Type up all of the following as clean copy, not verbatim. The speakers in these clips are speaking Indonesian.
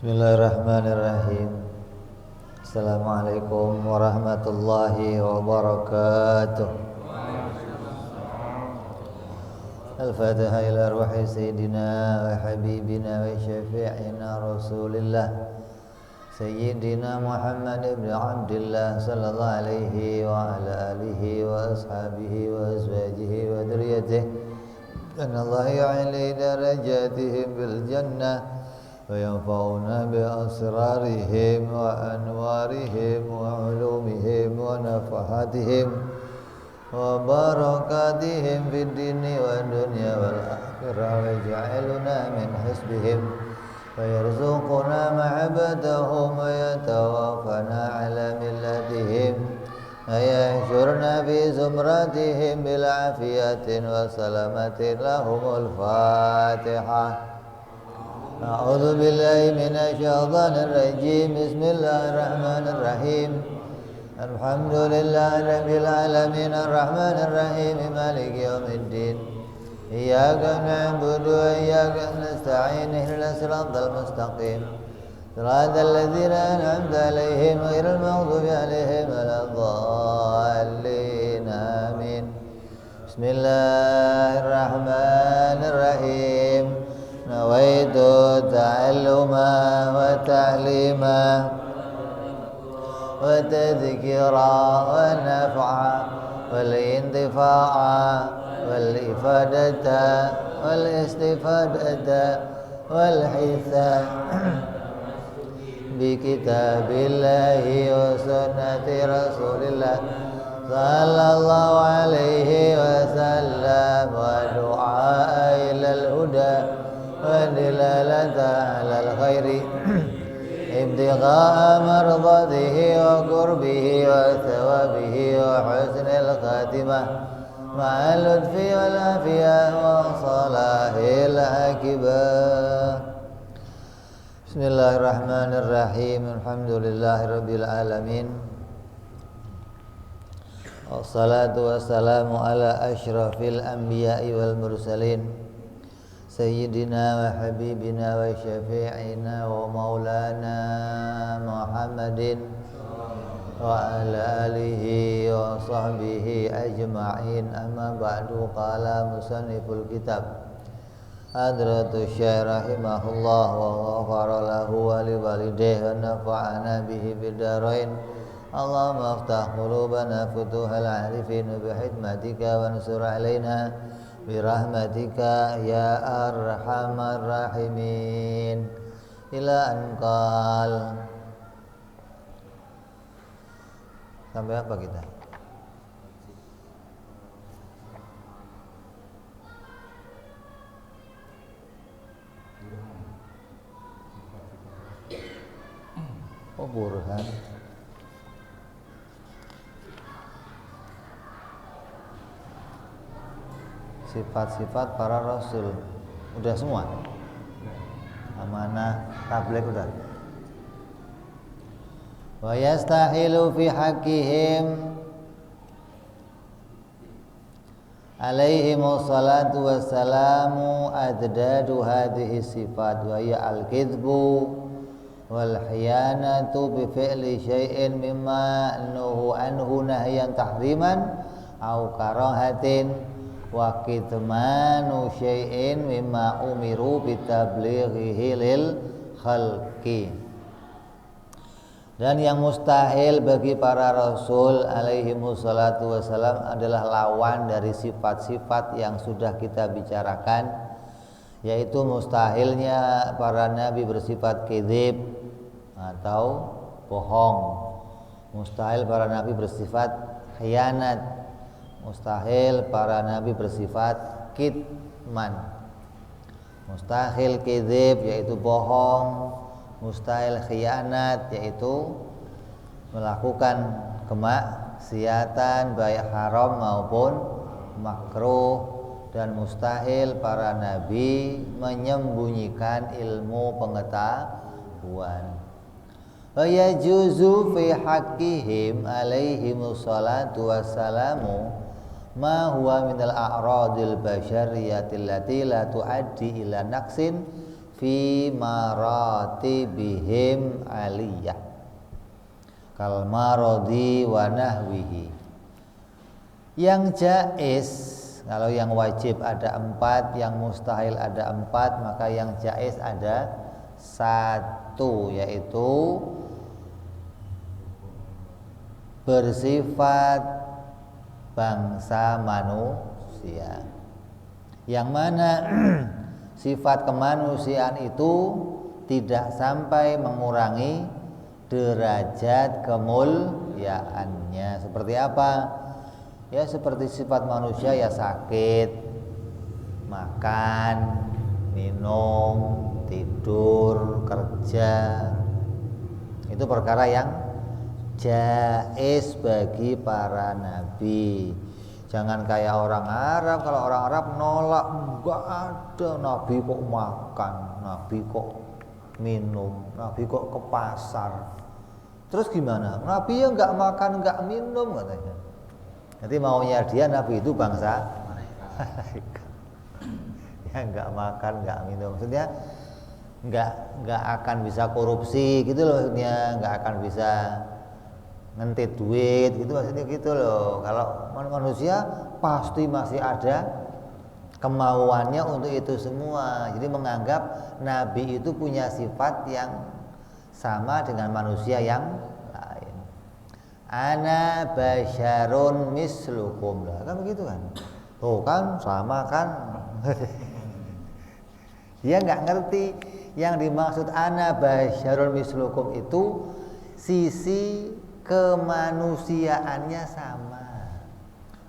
Bismillahirrahmanirrahim. Assalamualaikum warahmatullahi wabarakatuh. Al-Fatiha ila ruhi Sayyidina wa Habibina wa Syafi'ina Rasulillah Sayyidina Muhammad ibn Abdillah sallallahu alaihi wa ala alihi wa ashabihi wa azwajihi wa dhurriyyatihi. Anna Allah ya'li darajatihim bil jannah وينفعنا بأسرارهم وأنوارهم وعلومهم ونفحاتهم وبركاتهم في الدين والدنيا والآخرة ويجعلنا من حسبهم ويرزقنا محبتهم ويتوفنا على ملتهم ويحشرنا في زمرتهم بالعافية وسلامة لهم. الفاتحة. أعوذ بالله من الشيطان الرجيم. بسم الله الرحمن الرحيم. الحمد لله رب العالمين الرحمن الرحيم مالك يوم الدين. إياك نعبد وإياك نستعين اهدنا الصراط المستقيم صراط الذين أنعمت عليهم غير المغضوب عليهم ولا الضالين آمين. بسم الله الرحمن الرحيم. نويت تعلما وتعليما وتذكيرا ونفعا والانتفاعا والإفادة والاستفادة والحثا بكتاب الله وسنة رسول الله صلى الله عليه وسلم ودعاء إلى الهدى ودلالة على الخير ابتغاء مرضاته وقربه وثوابه وحسن الخاتمة مع اللطف والعافية وصلاح العاقبة. Bismillahirrahmanirrahim. Alhamdulillahirabbil alamin. Wassalatu wassalamu ala asyrafil anbiya'i wal mursalin Sayyidina wa Habibina wa Syafi'ina wa Maulana Muhammadin wa ala alihi wa sahbihi ajma'in. Amma ba'du. Qala musanniful kitab Hadratus Syekh rahimahullah wa ghafara lahu wa li walidayhi wa nafa'ana bihi bid-dharain. Allahumma aftah qulubana futuhal arifin bi hikmatika wa ansur alaina birahmatika ya arhamar rahimin. Ila anqal. Sampai apa kita? Oh, burhan. Sifat-sifat para rasul udah semua. Amanah tabligh udah. Wa yastahilu fi haqqihim alaihimus salatu wassalamu adadu hadhihi sifat wa hiya al-kidhbu wal khiyanatu bi fi'li syai'in mimma nuhu anhu nahyan tahriman au karahatin wa kitmanu syai'in mimma umiru bitablighihi lil khalqi. Dan yang mustahil bagi para rasul alaihimus salatu wassalam adalah lawan dari sifat-sifat yang sudah kita bicarakan, yaitu mustahilnya para nabi bersifat kedzib atau bohong, mustahil para nabi bersifat khianat, mustahil para nabi bersifat kitman. Mustahil kedzib yaitu bohong, mustahil khianat yaitu melakukan kemaksiatan baik haram maupun makruh, dan mustahil para nabi menyembunyikan ilmu pengetahuan. Wa yajuzu fi haqqihim alaihimus salatu wassalamu ma huwa minal a'radil basyariyatil lati la tuaddi ila naqsin fi maratibihim aliyah kal maradi wa nahwihi. Yang jaiz, kalau yang wajib ada 4, yang mustahil ada 4, maka yang jaiz ada 1, yaitu bersifat bangsa manusia, yang mana sifat kemanusiaan itu tidak sampai mengurangi derajat kemuliaannya. Seperti apa? Ya seperti sifat manusia, ya sakit, makan, minum, tidur, kerja. Itu perkara yang jaiz bagi para nabi. Jangan kayak orang Arab. Kalau orang Arab nolak, enggak ada nabi kok makan, nabi kok minum, nabi kok ke pasar. Terus gimana? Nabi ya enggak makan, enggak minum katanya. Nanti maunya dia nabi itu bangsa yang enggak makan, enggak minum. Maksudnya enggak akan bisa korupsi gitu loh, maksudnya enggak akan bisa ngentit duit gitu, maksudnya gitu loh. Kalau manusia pasti masih ada kemauannya untuk itu semua. Jadi menganggap nabi itu punya sifat yang sama dengan manusia yang lain. Ana basyarun mislukum, lah kan begitu kan? Tuh kan sama kan? Dia nggak ngerti yang dimaksud ana basyarun mislukum itu sisi kemanusiaannya sama,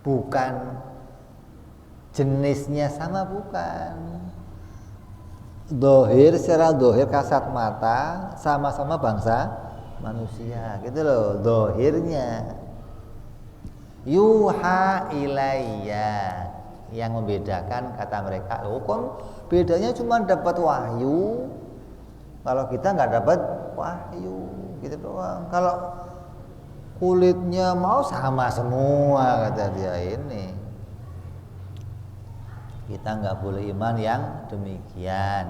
bukan jenisnya sama, bukan. Dohir, secara dohir kasat mata sama-sama bangsa manusia gitu loh dohirnya. Yuha ilayya, yang membedakan kata mereka, loh kan bedanya cuma dapat wahyu, kalau kita nggak dapat wahyu gitu doang. Kalau kulitnya mau sama semua kata dia, ini kita nggak boleh iman yang demikian.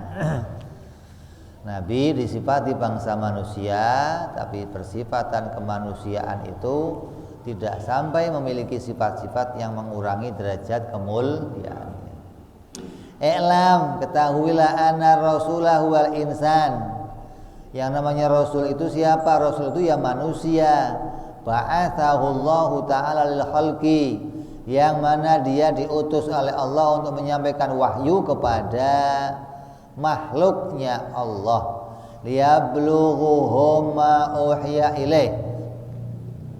Nabi disifati bangsa manusia, tapi persifatan kemanusiaan itu tidak sampai memiliki sifat-sifat yang mengurangi derajat kemuliaan. I'lam, ketahuilah anna rasulahu wal insan. Yang namanya rasul itu siapa? Rasul itu ya manusia. Ba'athahullahu ta'ala lil khalqi, yang mana dia diutus oleh Allah untuk menyampaikan wahyu kepada makhluknya Allah. Liyablughum ma uhiya ilaih,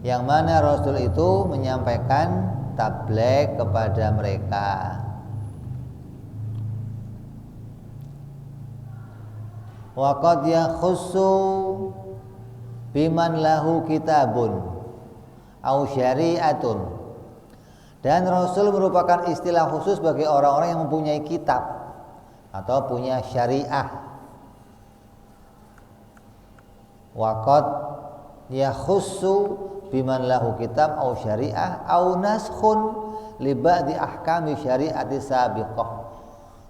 yang mana Rasul itu menyampaikan tabligh kepada mereka. Wa qad yakhussu biman lahu kitabun au syari'atun, dan Rasul merupakan istilah khusus bagi orang-orang yang mempunyai kitab atau punya syariah. Waqad yakhussu biman lahu kitab au syariah au naskhun li ba'di ahkami syari'ati sabiqah.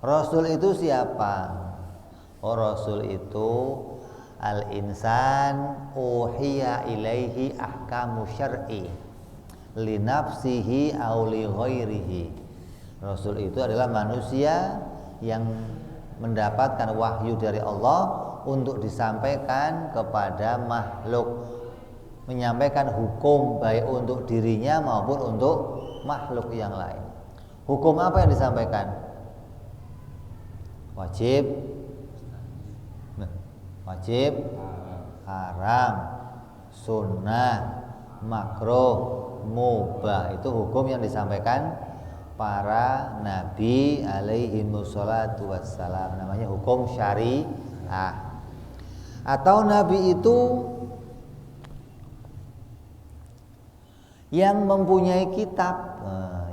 Rasul itu siapa? Oh, Rasul itu al-insan uhiya ilaihi ahkamu syar'i li nafsihi au li ghairihi. Rasul itu adalah manusia yang mendapatkan wahyu dari Allah untuk disampaikan kepada makhluk, menyampaikan hukum baik untuk dirinya maupun untuk makhluk yang lain. Hukum apa yang disampaikan? Wajib, wajib, haram, sunnah, makruh, mubah. Itu hukum yang disampaikan para nabi alaihi wassalatu wassalam, namanya hukum syariah. Atau nabi itu yang mempunyai kitab,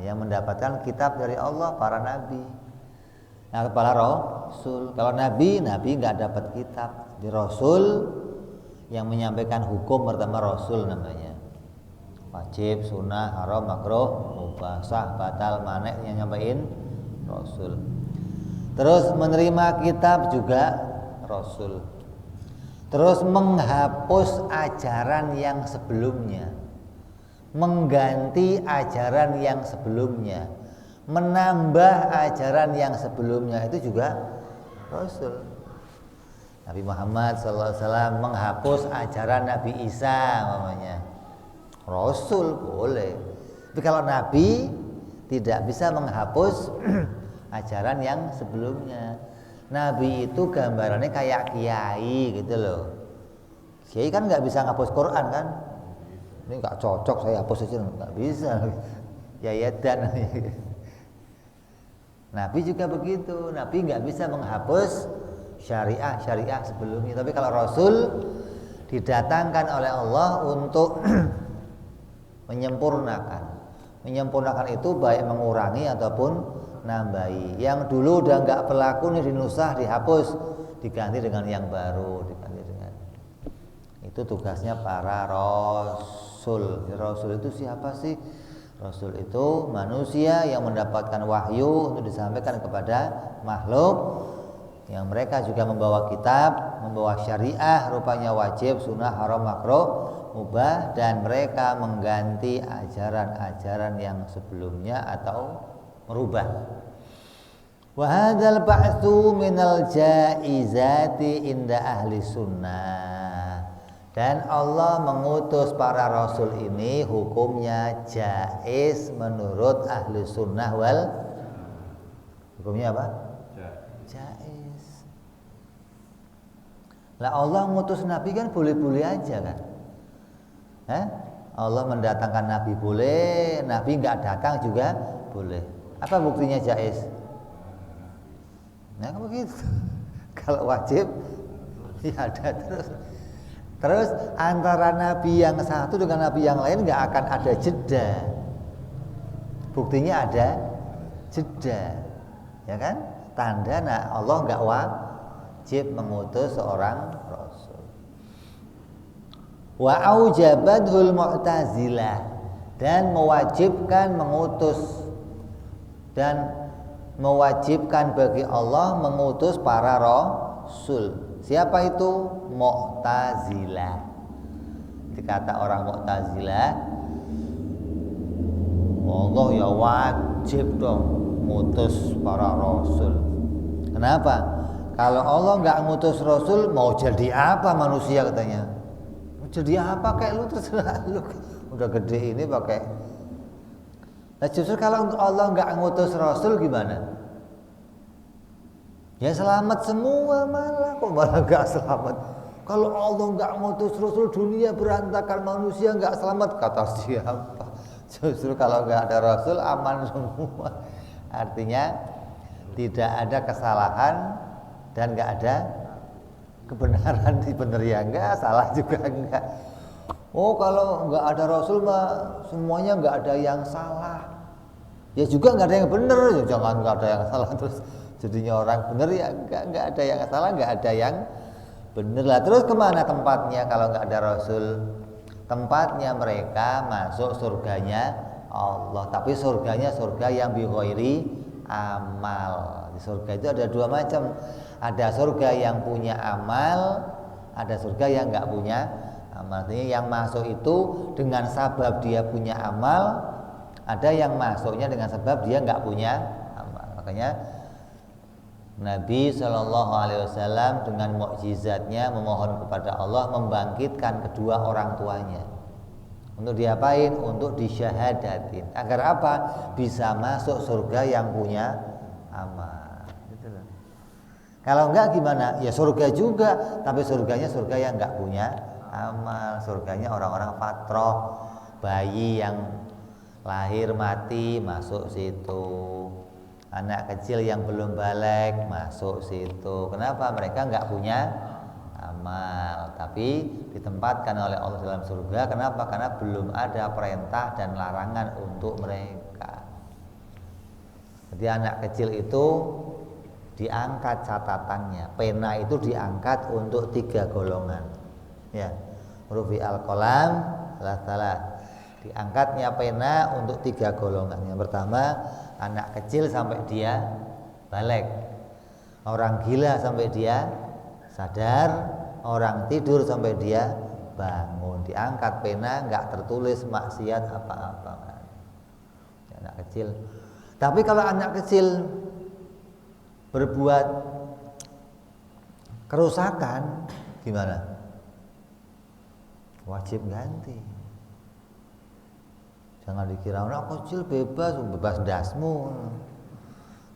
yang mendapatkan kitab dari Allah, para nabi. Nah, kepala rasul. Kalau nabi nggak dapat kitab. Di rasul yang menyampaikan hukum pertama rasul namanya. Wajib, sunnah, haram, makruh, mubah, sah, batal, manek, yang nyampein rasul. Terus menerima kitab juga rasul. Terus menghapus ajaran yang sebelumnya, mengganti ajaran yang sebelumnya, menambah ajaran yang sebelumnya, itu juga rasul. Nabi Muhammad SAW menghapus ajaran Nabi Isa namanya, rasul boleh. Tapi kalau Nabi tidak bisa menghapus ajaran yang sebelumnya. Nabi itu gambarannya kayak kiai gitu loh. Kiai kan nggak bisa ngapus Quran kan? Ini nggak cocok saya hapus aja, nggak bisa. Ya dan Nabi juga begitu. Nabi nggak bisa menghapus syariah sebelumnya. Tapi kalau Rasul didatangkan oleh Allah untuk menyempurnakan itu baik mengurangi ataupun nambahi. Yang dulu udah nggak berlaku nih dinusah, dihapus, diganti dengan yang baru, itu tugasnya para rasul. Rasul itu siapa sih? Rasul itu manusia yang mendapatkan wahyu untuk disampaikan kepada makhluk, yang mereka juga membawa kitab, membawa syariah, rupanya wajib, sunnah, haram, makruh, mubah, dan mereka mengganti ajaran-ajaran yang sebelumnya atau merubah. Wa hadzal ba'tsu minal jaizati inda ahli sunnah. Dan Allah mengutus para rasul ini hukumnya jaiz menurut ahli sunnah wal. Hukumnya apa? Jaiz. Lah Allah mengutus nabi kan boleh-boleh aja kan? Allah mendatangkan nabi boleh, nabi nggak datang juga boleh. Apa buktinya jaiz? Nah begitu. Kalau wajib ya ada terus. Terus antara nabi yang satu dengan nabi yang lain nggak akan ada jeda. Buktinya ada jeda, ya kan? Tanda Allah nggak wajib mengutus seorang rasul. Wa aujabatul mu'tazilah, dan mewajibkan mengutus dan mewajibkan bagi Allah mengutus para rasul. Siapa itu? Mu'tazilah. Dikata orang Mu'tazilah, Allah ya wajib dong ngutus para rasul. Kenapa? Kalau Allah nggak ngutus rasul, mau jadi apa manusia katanya? Mau jadi apa kayak lu, terserah lu. Udah gede ini pakai. Nah justru kalau Allah nggak ngutus rasul gimana? Ya selamat semua, malah kok malah nggak selamat. Kalau Allah nggak ngutus rasul, dunia berantakan, manusia nggak selamat, kata siapa? Justru kalau nggak ada rasul aman semua. Artinya tidak ada kesalahan dan nggak ada kebenaran. Benar ya enggak, salah juga enggak. Oh kalau nggak ada rasul mah semuanya nggak ada yang salah. Ya juga nggak ada yang benar, ya jangan nggak ada yang salah terus jadinya orang benar, ya nggak ada yang salah, nggak ada yang benar lah. Terus kemana tempatnya kalau nggak ada rasul? Tempatnya mereka masuk surganya Allah, tapi surganya surga yang bi ghairi amal. Di surga itu ada dua macam, ada surga yang punya amal, ada surga yang nggak punya amal. Artinya yang masuk itu dengan sebab dia punya amal, ada yang masuknya dengan sebab dia nggak punya amal. Makanya Nabi SAW dengan mukjizatnya memohon kepada Allah membangkitkan kedua orang tuanya. Untuk diapain? Untuk disyahadatin. Agar apa? Bisa masuk surga yang punya amal. Gitu loh. Kalau enggak gimana? Ya surga juga, tapi surganya surga yang enggak punya amal. Surganya orang-orang fatroh, bayi yang lahir mati masuk situ. Anak kecil yang belum balik masuk situ. Kenapa? Mereka nggak punya amal, tapi ditempatkan oleh Allah dalam surga. Kenapa? Karena belum ada perintah dan larangan untuk mereka. Jadi anak kecil itu diangkat catatannya. Pena itu diangkat untuk 3 golongan. Ya, rufi al-qalam salah. Diangkatnya pena untuk 3 golongan. Yang pertama, anak kecil sampai dia balik, orang gila sampai dia sadar, orang tidur sampai dia bangun, diangkat pena nggak tertulis maksiat apa-apa kan. Anak kecil. Tapi kalau anak kecil berbuat kerusakan gimana? Wajib ganti. Jangan dikira anak kecil bebas dasmu.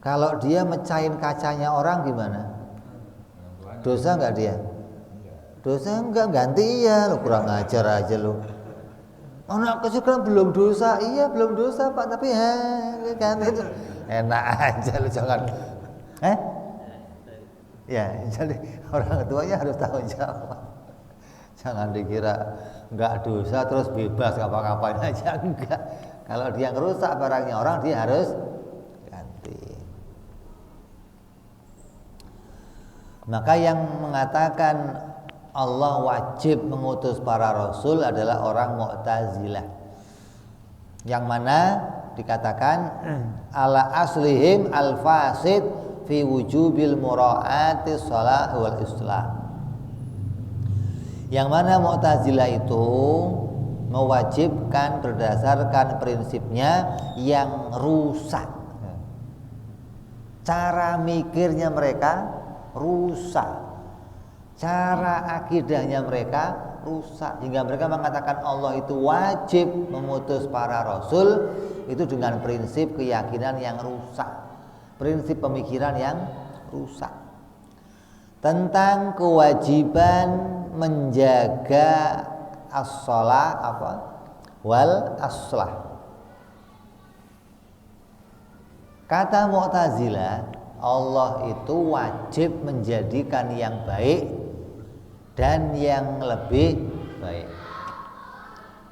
Kalau dia mecahin kacanya orang gimana? Dosa nggak dia? Dosa enggak, ganti iya, lo kurang ajar aja lo. Anak kecil kan belum dosa, iya belum dosa Pak, tapi ganti itu enak aja lo, jangan. Ya, jadi orang tuanya harus tanggung jawab. Jangan dikira enggak dosa terus bebas ngapa-ngapain aja, enggak. Kalau dia ngerusak barangnya orang, dia harus ganti. Maka yang mengatakan Allah wajib mengutus para rasul adalah orang Mu'tazilah, yang mana dikatakan ala aslihim al-fasid fi wujubil mura'ati shalah wal islah. Yang mana Mu'tazilah itu mewajibkan berdasarkan prinsipnya yang rusak. Cara mikirnya mereka rusak. Cara akidahnya mereka rusak, hingga mereka mengatakan Allah itu wajib mengutus para rasul itu dengan prinsip keyakinan yang rusak, prinsip pemikiran yang rusak tentang kewajiban menjaga as-shalah wal aslah. Kata Mu'tazilah, Allah itu wajib menjadikan yang baik dan yang lebih baik.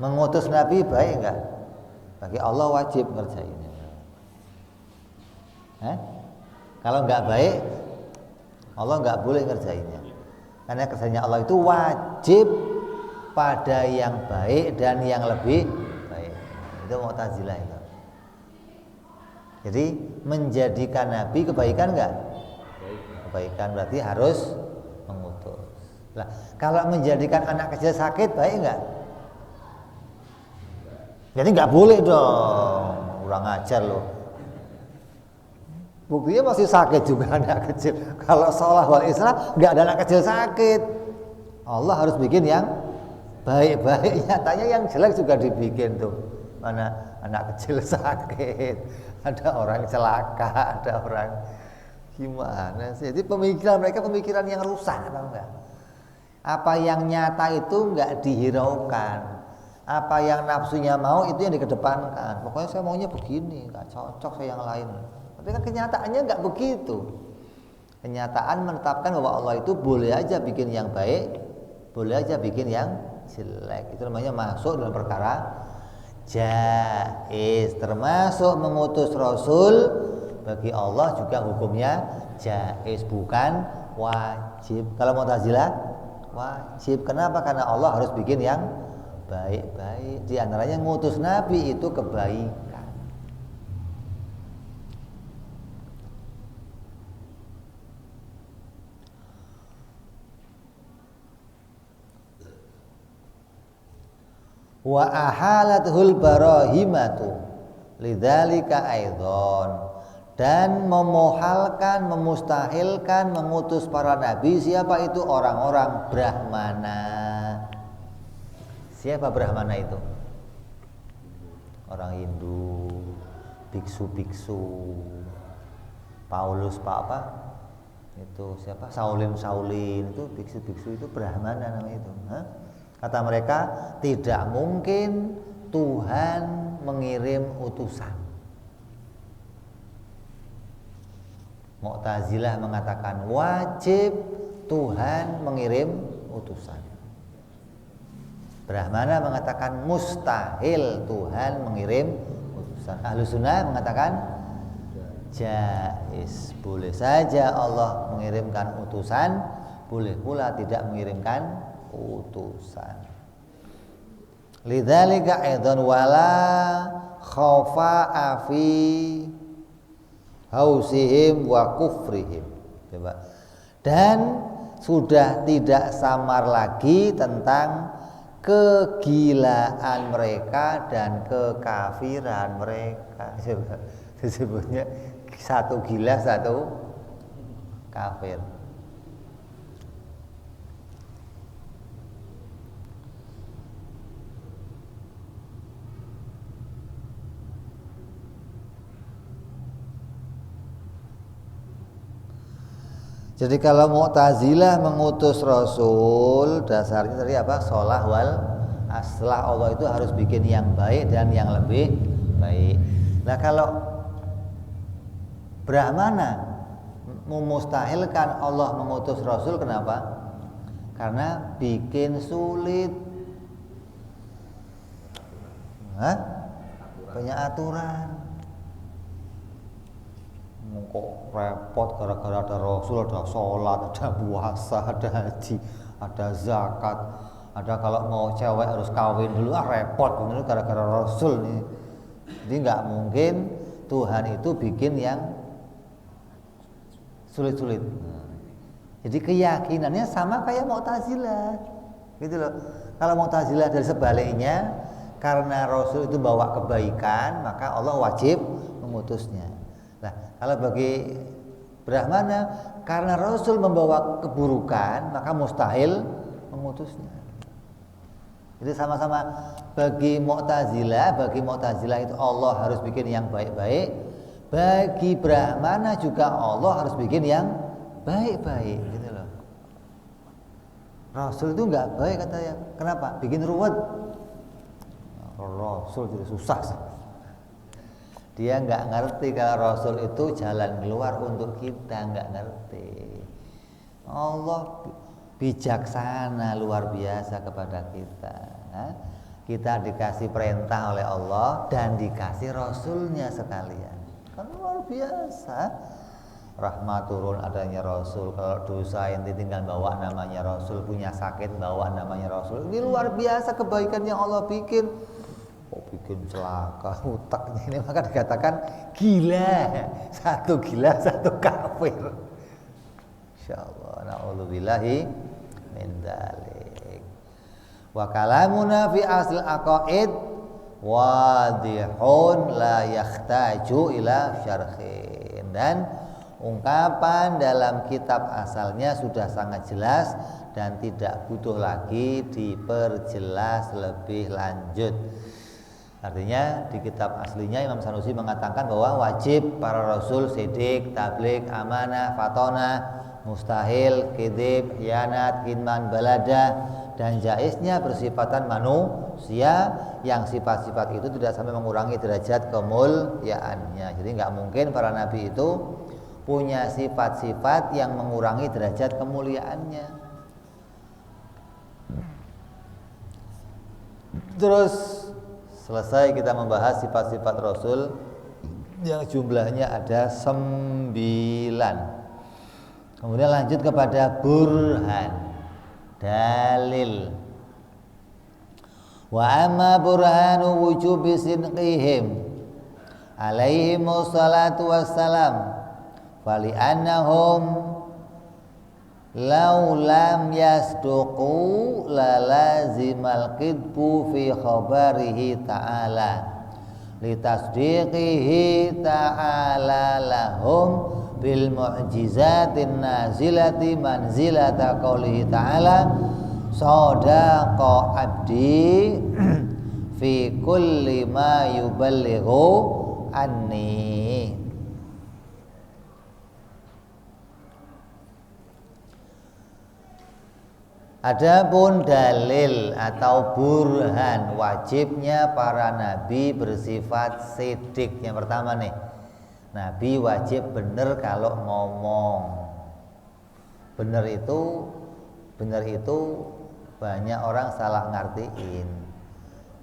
Mengutus Nabi baik enggak? Bagi Allah wajib ngerjainnya. Kalau enggak baik, Allah enggak boleh ngerjainnya. Karena kerjanya Allah itu wajib pada yang baik dan yang lebih baik. Itu Mu'tazilah itu. Jadi menjadikan Nabi kebaikan enggak? Kebaikan berarti harus mengutus. Nah, kalau menjadikan anak kecil sakit baik enggak? Jadi enggak boleh dong, kurang ajar loh. Buktinya masih sakit juga anak kecil. Kalau shalah wal islah enggak ada anak kecil sakit. Allah harus bikin yang baik-baik. Nyatanya yang jelek juga dibikin tuh. Mana anak kecil sakit, ada orang celaka, ada orang gimana sih? Jadi pemikiran mereka pemikiran yang rusak, tahu enggak? Apa yang nyata itu enggak dihiraukan. Apa yang nafsunya mau itu yang dikedepankan. Pokoknya saya maunya begini, enggak cocok saya yang lain. Tapi kan kenyataannya enggak begitu. Kenyataan menetapkan bahwa Allah itu boleh aja bikin yang baik, boleh aja bikin yang jelek. Itu namanya masuk dalam perkara jaiz. Termasuk mengutus Rasul bagi Allah juga hukumnya jaiz, bukan wajib. Kalau Mu'tazilah wajib. Kenapa? Karena Allah harus bikin yang baik-baik. Di antaranya ngutus Nabi itu kebaikan. Wa ahalathul barahimatu lidzalika aidzon, dan memuhalkan, memustahilkan mengutus para nabi. Siapa itu? Orang-orang Brahmana. Siapa Brahmana itu? Orang Hindu, biksu-biksu, Paulus itu siapa? Saulin itu biksu-biksu, itu Brahmana namanya itu. Kata mereka tidak mungkin Tuhan mengirim utusan. Mu'tazilah mengatakan wajib Tuhan mengirim utusan. Brahmana mengatakan mustahil Tuhan mengirim utusan. Ahlus Sunnah mengatakan jaiz, boleh saja Allah mengirimkan utusan, boleh pula tidak mengirimkan utusan. Lidzalika aidan wala khaufa fi hausihim wa kufrihim. Coba. Dan sudah tidak samar lagi tentang kegilaan mereka dan kekafiran mereka. Disebutnya satu gila satu kafir. Jadi kalau Mu'tazilah mengutus Rasul, dasarnya tadi apa? Sholah wal aslah. Allah itu harus bikin yang baik dan yang lebih baik. Nah kalau Brahmana memustahilkan Allah mengutus Rasul, kenapa? Karena bikin sulit. Banyak aturan. Kok repot gara-gara ada Rasul, ada sholat, ada puasa, ada haji, ada zakat, ada kalau mau cewek harus kawin dulu, repot bener gara-gara Rasul nih. Jadi nggak mungkin Tuhan itu bikin yang sulit-sulit. Jadi keyakinannya sama kayak Mu'tazilah, gitu loh. Kalau Mu'tazilah dari sebaliknya, karena Rasul itu bawa kebaikan, maka Allah wajib mengutusnya. Nah, kalau bagi Brahmana, karena Rasul membawa keburukan, maka mustahil mengutusnya. Jadi sama-sama bagi Mu'tazilah itu Allah harus bikin yang baik-baik. Bagi Brahmana juga Allah harus bikin yang baik-baik, gitu loh. Rasul itu nggak baik katanya. Kenapa? Bikin ruwet. Rasul jadi susah sih. Dia nggak ngerti kalau Rasul itu jalan keluar untuk kita, nggak ngerti. Allah bijaksana luar biasa kepada kita. Kita dikasih perintah oleh Allah dan dikasih Rasulnya sekalian. Kan luar biasa. Rahmat turun adanya Rasul. Kalau dosa yang tinggal bawa namanya Rasul, punya sakit bawa namanya Rasul. Ini luar biasa kebaikan yang Allah bikin. Oh, bikin celaka utaknya ini, maka dikatakan gila, satu kafir. Insyaallah, na'udzubillahi min dzalik. Wa kalamuna fi asl aqaid wadihun la yahtaju ila syarhin. Dan ungkapan dalam kitab asalnya sudah sangat jelas dan tidak butuh lagi diperjelas lebih lanjut. Artinya di kitab aslinya Imam Sanusi mengatakan bahwa wajib para rasul sidik, tabligh, amanah, fatona, mustahil, kidib, hianat, kinman, balada, dan jaiznya bersifatan manusia yang sifat-sifat itu tidak sampai mengurangi derajat kemuliaannya. Jadi nggak mungkin para nabi itu punya sifat-sifat yang mengurangi derajat kemuliaannya. Terus selesai kita membahas sifat-sifat Rasul yang jumlahnya ada 9. Kemudian lanjut kepada burhan, dalil. Wa amma burhanu wujubi sinqihim alaihimus salatu wassalam fali annahum law lam yasduqu la lazimal qidbu fi khabarihi ta'ala litasdiqihi ta'ala lahum bil mu'jizatin nazilati manzilata qaulihi ta'ala sadaqa abdi fi kulli ma yuballighu anni. Adapun dalil atau burhan wajibnya para nabi bersifat sidik. Yang pertama nih, nabi wajib benar kalau ngomong. Benar itu banyak orang salah ngertiin.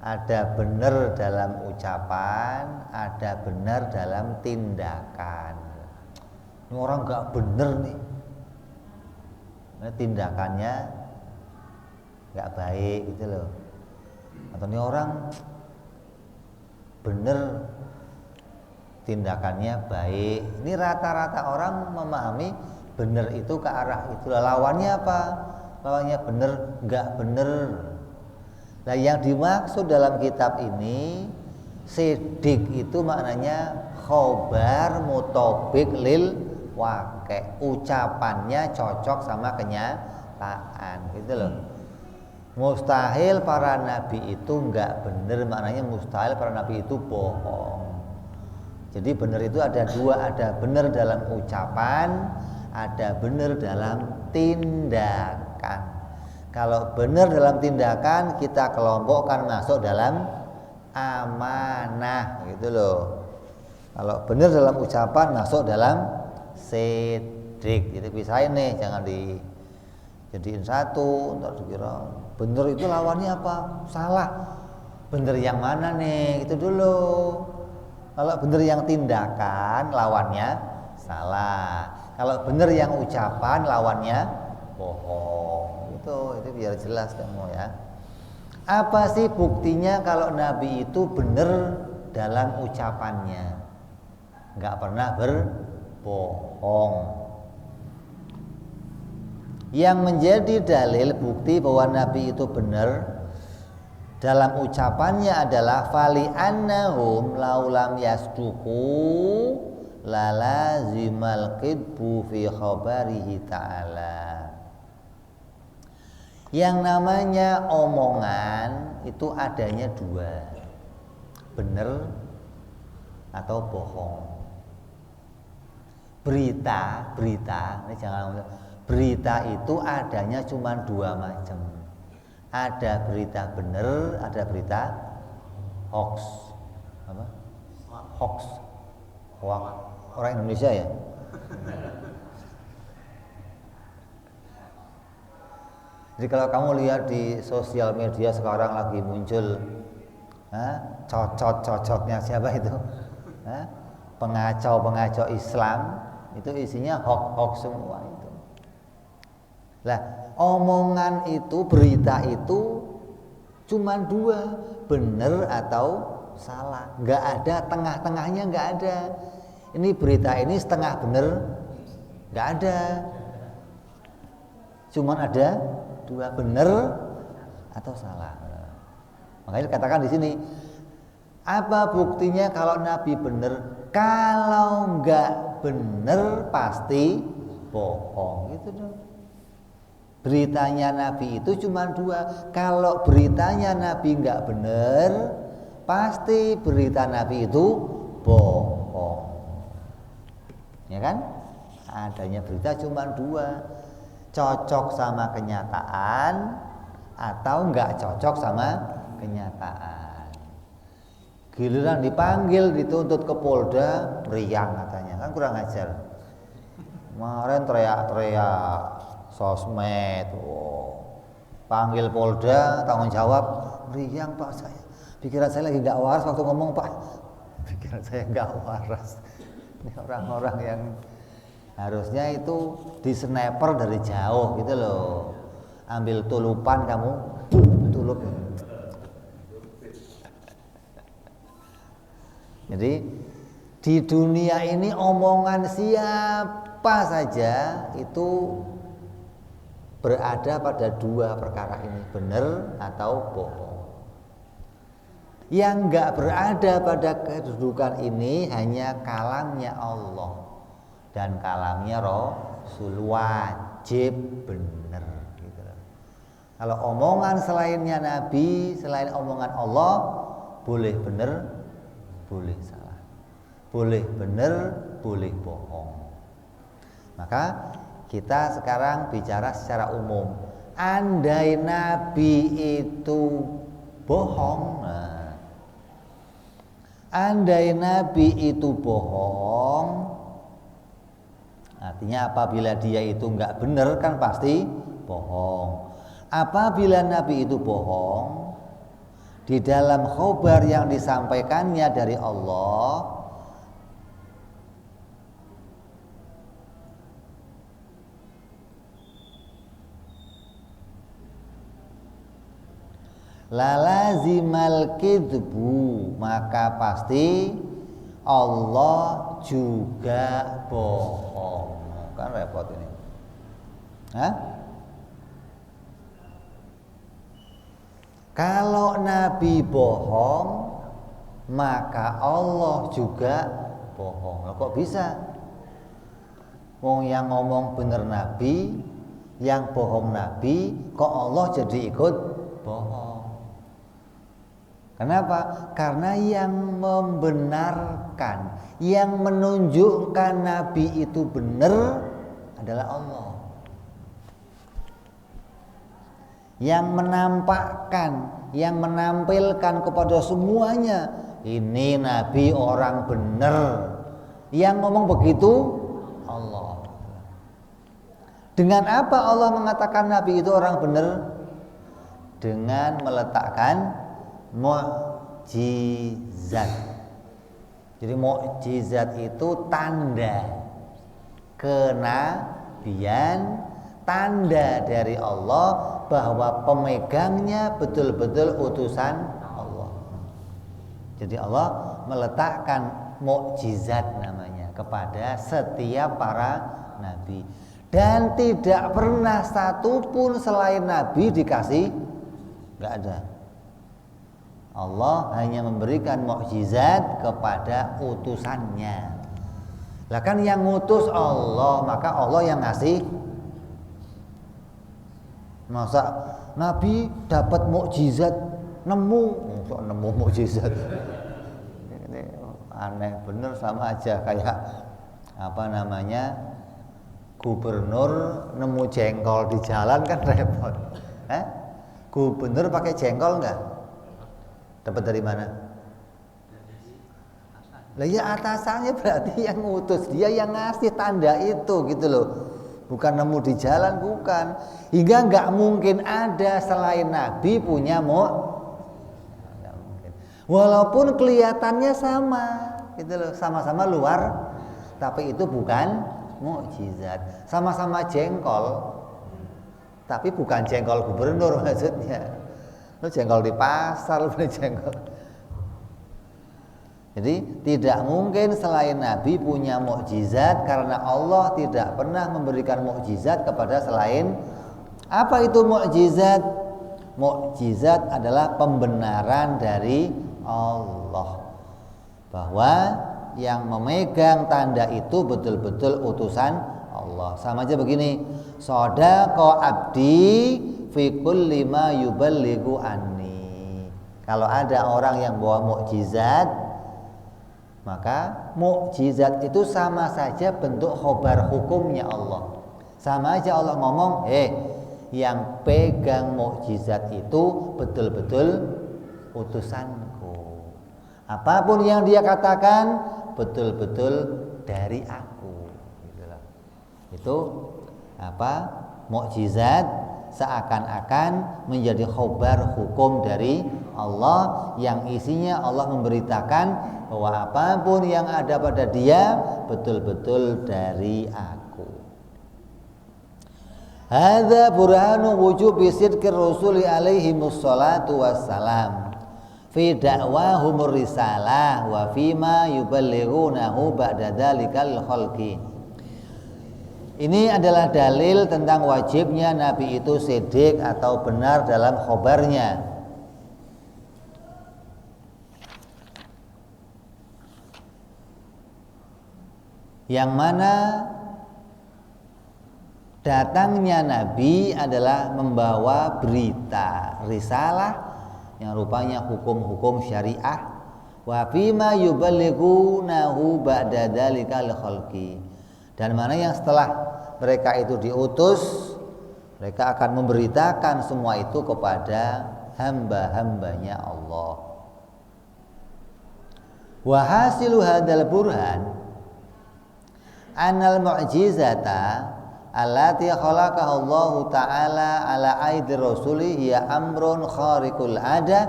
Ada benar dalam ucapan, ada benar dalam tindakan. Ini orang nggak benar nih, ini tindakannya nggak baik gitu loh. Atau ini orang bener tindakannya baik. Ini rata-rata orang memahami Benar itu ke arah itu. Lawannya apa? Lawannya benar, enggak benar. Nah, yang dimaksud dalam kitab ini sidik itu maknanya khobar mutobik lil waqi', ucapannya cocok sama kenyataan gitu loh. Mustahil para nabi itu enggak benar, maknanya mustahil para nabi itu bohong. Jadi benar itu ada dua, ada benar dalam ucapan, ada benar dalam tindakan. Kalau benar dalam tindakan kita kelompokkan masuk dalam amanah gitu loh. Kalau benar dalam ucapan masuk dalam sidik. Jadi pisahin nih, jangan dijadiin satu. Entar dikira benar itu lawannya apa? Salah. Benar yang mana nih? Itu dulu. Kalau benar yang tindakan lawannya salah. Kalau benar yang ucapan lawannya bohong. Itu biar jelas kamu ya. Apa sih buktinya kalau Nabi itu benar dalam ucapannya? Enggak pernah berbohong. Yang menjadi dalil bukti bahwa Nabi itu benar dalam ucapannya adalah fali annahum laulam yasduqu lalazimal qidbu fi khabarihi ta'ala. Yang namanya omongan itu adanya dua, benar atau bohong. Berita ini jangan, berita itu adanya cuma dua macam. Ada berita benar, ada berita hoax. Apa? Hoax. Orang Indonesia ya. Jadi kalau kamu lihat di sosial media sekarang lagi muncul cocok-cocoknya siapa itu? Pengacau-pengacau Islam, itu isinya hoax semua itu. Lah, omongan itu, berita itu cuma dua, benar atau salah. Nggak ada tengah-tengahnya, nggak ada. Ini berita ini setengah benar, nggak ada. Cuman ada dua, benar atau salah. Makanya dikatakan di sini, apa buktinya kalau Nabi benar? Kalau nggak benar pasti bohong, gitu dong. Beritanya Nabi itu cuma dua. Kalau beritanya Nabi nggak benar, pasti berita Nabi itu bohong. Ya kan? Adanya berita cuma dua, cocok sama kenyataan atau nggak cocok sama kenyataan. Giliran dipanggil dituntut ke Polda, meriang katanya, kan kurang ajar. Kemarin teriak-teriak sosmed, panggil Polda, tanggung jawab, meriang Pak saya. Pikiran saya lagi nggak waras waktu ngomong Pak. Pikiran saya nggak waras. Ini orang-orang yang harusnya itu di sniper dari jauh gitu loh. Ambil tulupan kamu, tulup. Jadi di dunia ini omongan siapa saja itu berada pada dua perkara ini, benar atau bohong. Yang enggak berada pada kedudukan ini hanya kalamnya Allah dan kalamnya Rasul, wajib benar gitu. Kalau omongan selainnya Nabi, selain omongan Allah, boleh benar, boleh salah, boleh benar, boleh bohong. Maka kita sekarang bicara secara umum. Andai Nabi itu bohong, andai Nabi itu bohong, artinya apabila dia itu enggak benar kan pasti bohong. Apabila Nabi itu bohong, di dalam khobar yang disampaikannya dari Allah, lalazimal kidbu, maka pasti Allah juga bohong. Kan repot ini. Hah? Kalau Nabi bohong, maka Allah juga bohong. Loh, kok bisa? Wong yang ngomong bener Nabi, yang bohong Nabi, kok Allah jadi ikut bohong? Kenapa? Karena yang membenarkan, yang menunjukkan Nabi itu benar adalah Allah. Yang menampakkan, yang menampilkan kepada semuanya, ini Nabi orang benar. Yang ngomong begitu Allah. Dengan apa Allah mengatakan Nabi itu orang benar? Dengan meletakkan mukjizat. Jadi mukjizat itu tanda kenabian, tanda dari Allah bahwa pemegangnya betul-betul utusan Allah. Jadi Allah meletakkan mukjizat namanya kepada setiap para nabi, dan tidak pernah satupun selain nabi dikasih, nggak ada. Allah hanya memberikan mukjizat kepada utusannya. Lah kan yang ngutus Allah, maka Allah yang ngasih. Masa Nabi dapat mukjizat nemu mukjizat. Ini aneh bener, sama aja kayak apa namanya, gubernur nemu jengkol di jalan kan repot. Gubernur pakai jengkol enggak? Dapat dari mana? Lah ya atasannya, berarti yang ngutus, dia yang ngasih tanda itu gitu loh. Bukan nemu di jalan, bukan. Hingga nggak mungkin ada selain Nabi punya nggak mungkin. Walaupun kelihatannya sama, gitu loh, sama-sama luar, tapi itu bukan mukjizat. Sama-sama jengkol, tapi bukan jengkol gubernur maksudnya. Lu jengkol di pasar, lu beli jengkol. Jadi tidak mungkin selain Nabi punya mukjizat, karena Allah tidak pernah memberikan mukjizat kepada selain. Apa itu mukjizat? Mukjizat adalah pembenaran dari Allah bahwa yang memegang tanda itu betul-betul utusan Allah. Sama aja begini, shadaqa abdi fi kulli ma yuballighu anni. Kalau ada orang yang bawa mukjizat, maka mukjizat itu sama saja bentuk khobar hukumnya Allah. Sama aja Allah ngomong, yang pegang mukjizat itu betul-betul utusanku. Apapun yang dia katakan betul-betul dari aku. Itu apa? Mukjizat seakan-akan menjadi khobar hukum dari Allah, yang isinya Allah memberitakan bahwa apapun yang ada pada dia betul-betul dari aku. Hadza burhanu wujubi sidqir rusuli alaihi musallatu wassalam fi da'wahumur risalah wa fima yuballighunahu ba'da dzalikal khalqi. Ini adalah dalil tentang wajibnya Nabi itu siddiq atau benar dalam khobarnya. Yang mana datangnya Nabi adalah membawa berita risalah yang rupanya hukum-hukum syariah, wa fima yuballighunahu ba'da dzalikal khalqi, dan mana yang setelah mereka itu diutus, mereka akan memberitakan semua itu kepada hamba-hambanya Allah. Wa hasilu hadzal burhan anal mu'jizata allati khalaqaha Allah ta'ala ala aidi rasuli hiya amrun khariqul ada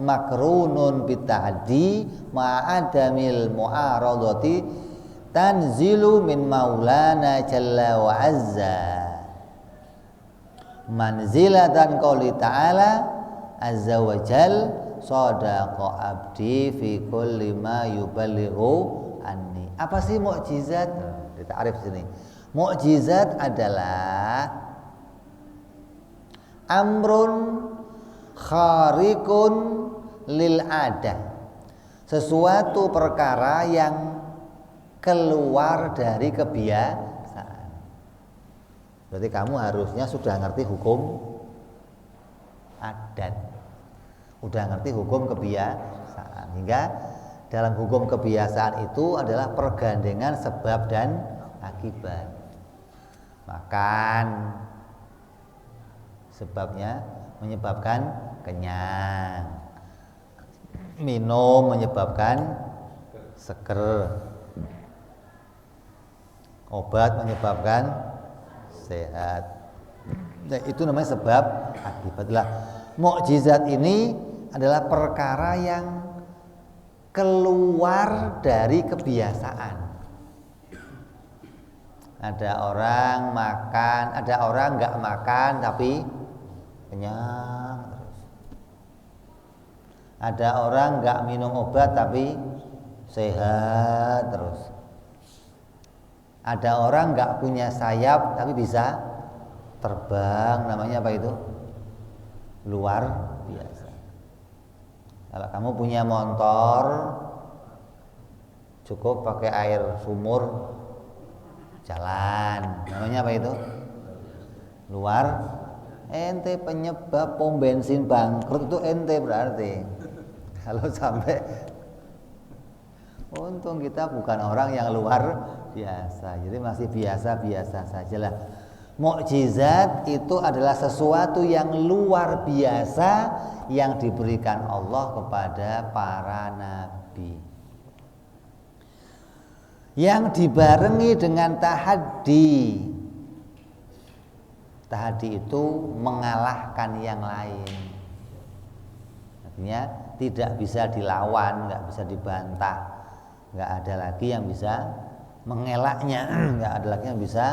makrunun bitahdi ma'adamil mu'aradati tanzilu min maulana jalla wa azza manzilatan qouli ta'ala azza wa jal sadaqa abdi fi kulli ma yuballighu anni. Apa sih mukjizat? Ditaarif sini. Mukjizat adalah amrun khariqun lil adah, sesuatu perkara yang keluar dari kebiasaan. Berarti kamu harusnya sudah ngerti hukum adat, udah ngerti hukum kebiasaan, hingga dalam hukum kebiasaan itu adalah pergandengan sebab dan akibat. Makan sebabnya menyebabkan kenyang, minum menyebabkan seger, obat menyebabkan sehat. Nah, itu namanya sebab akibat. Lah, mukjizat ini adalah perkara yang keluar dari kebiasaan. Ada orang makan, ada orang nggak makan tapi kenyang terus. Ada orang nggak minum obat tapi sehat terus. Ada orang nggak punya sayap tapi bisa terbang, namanya apa itu? Luar biasa. Kalau kamu punya motor, cukup pakai air sumur jalan, namanya apa itu? Luar. Ente penyebab pom bensin bangkrut itu ente berarti. Kalau sampai, untung kita bukan orang yang luar biasa, jadi masih biasa-biasa sajalah. Mukjizat itu adalah sesuatu yang luar biasa yang diberikan Allah kepada para nabi, yang dibarengi dengan tahaddi. Tahaddi itu mengalahkan yang lain, artinya tidak bisa dilawan, nggak bisa dibantah, nggak ada lagi yang bisa mengelaknya, nggak ada lagi yang bisa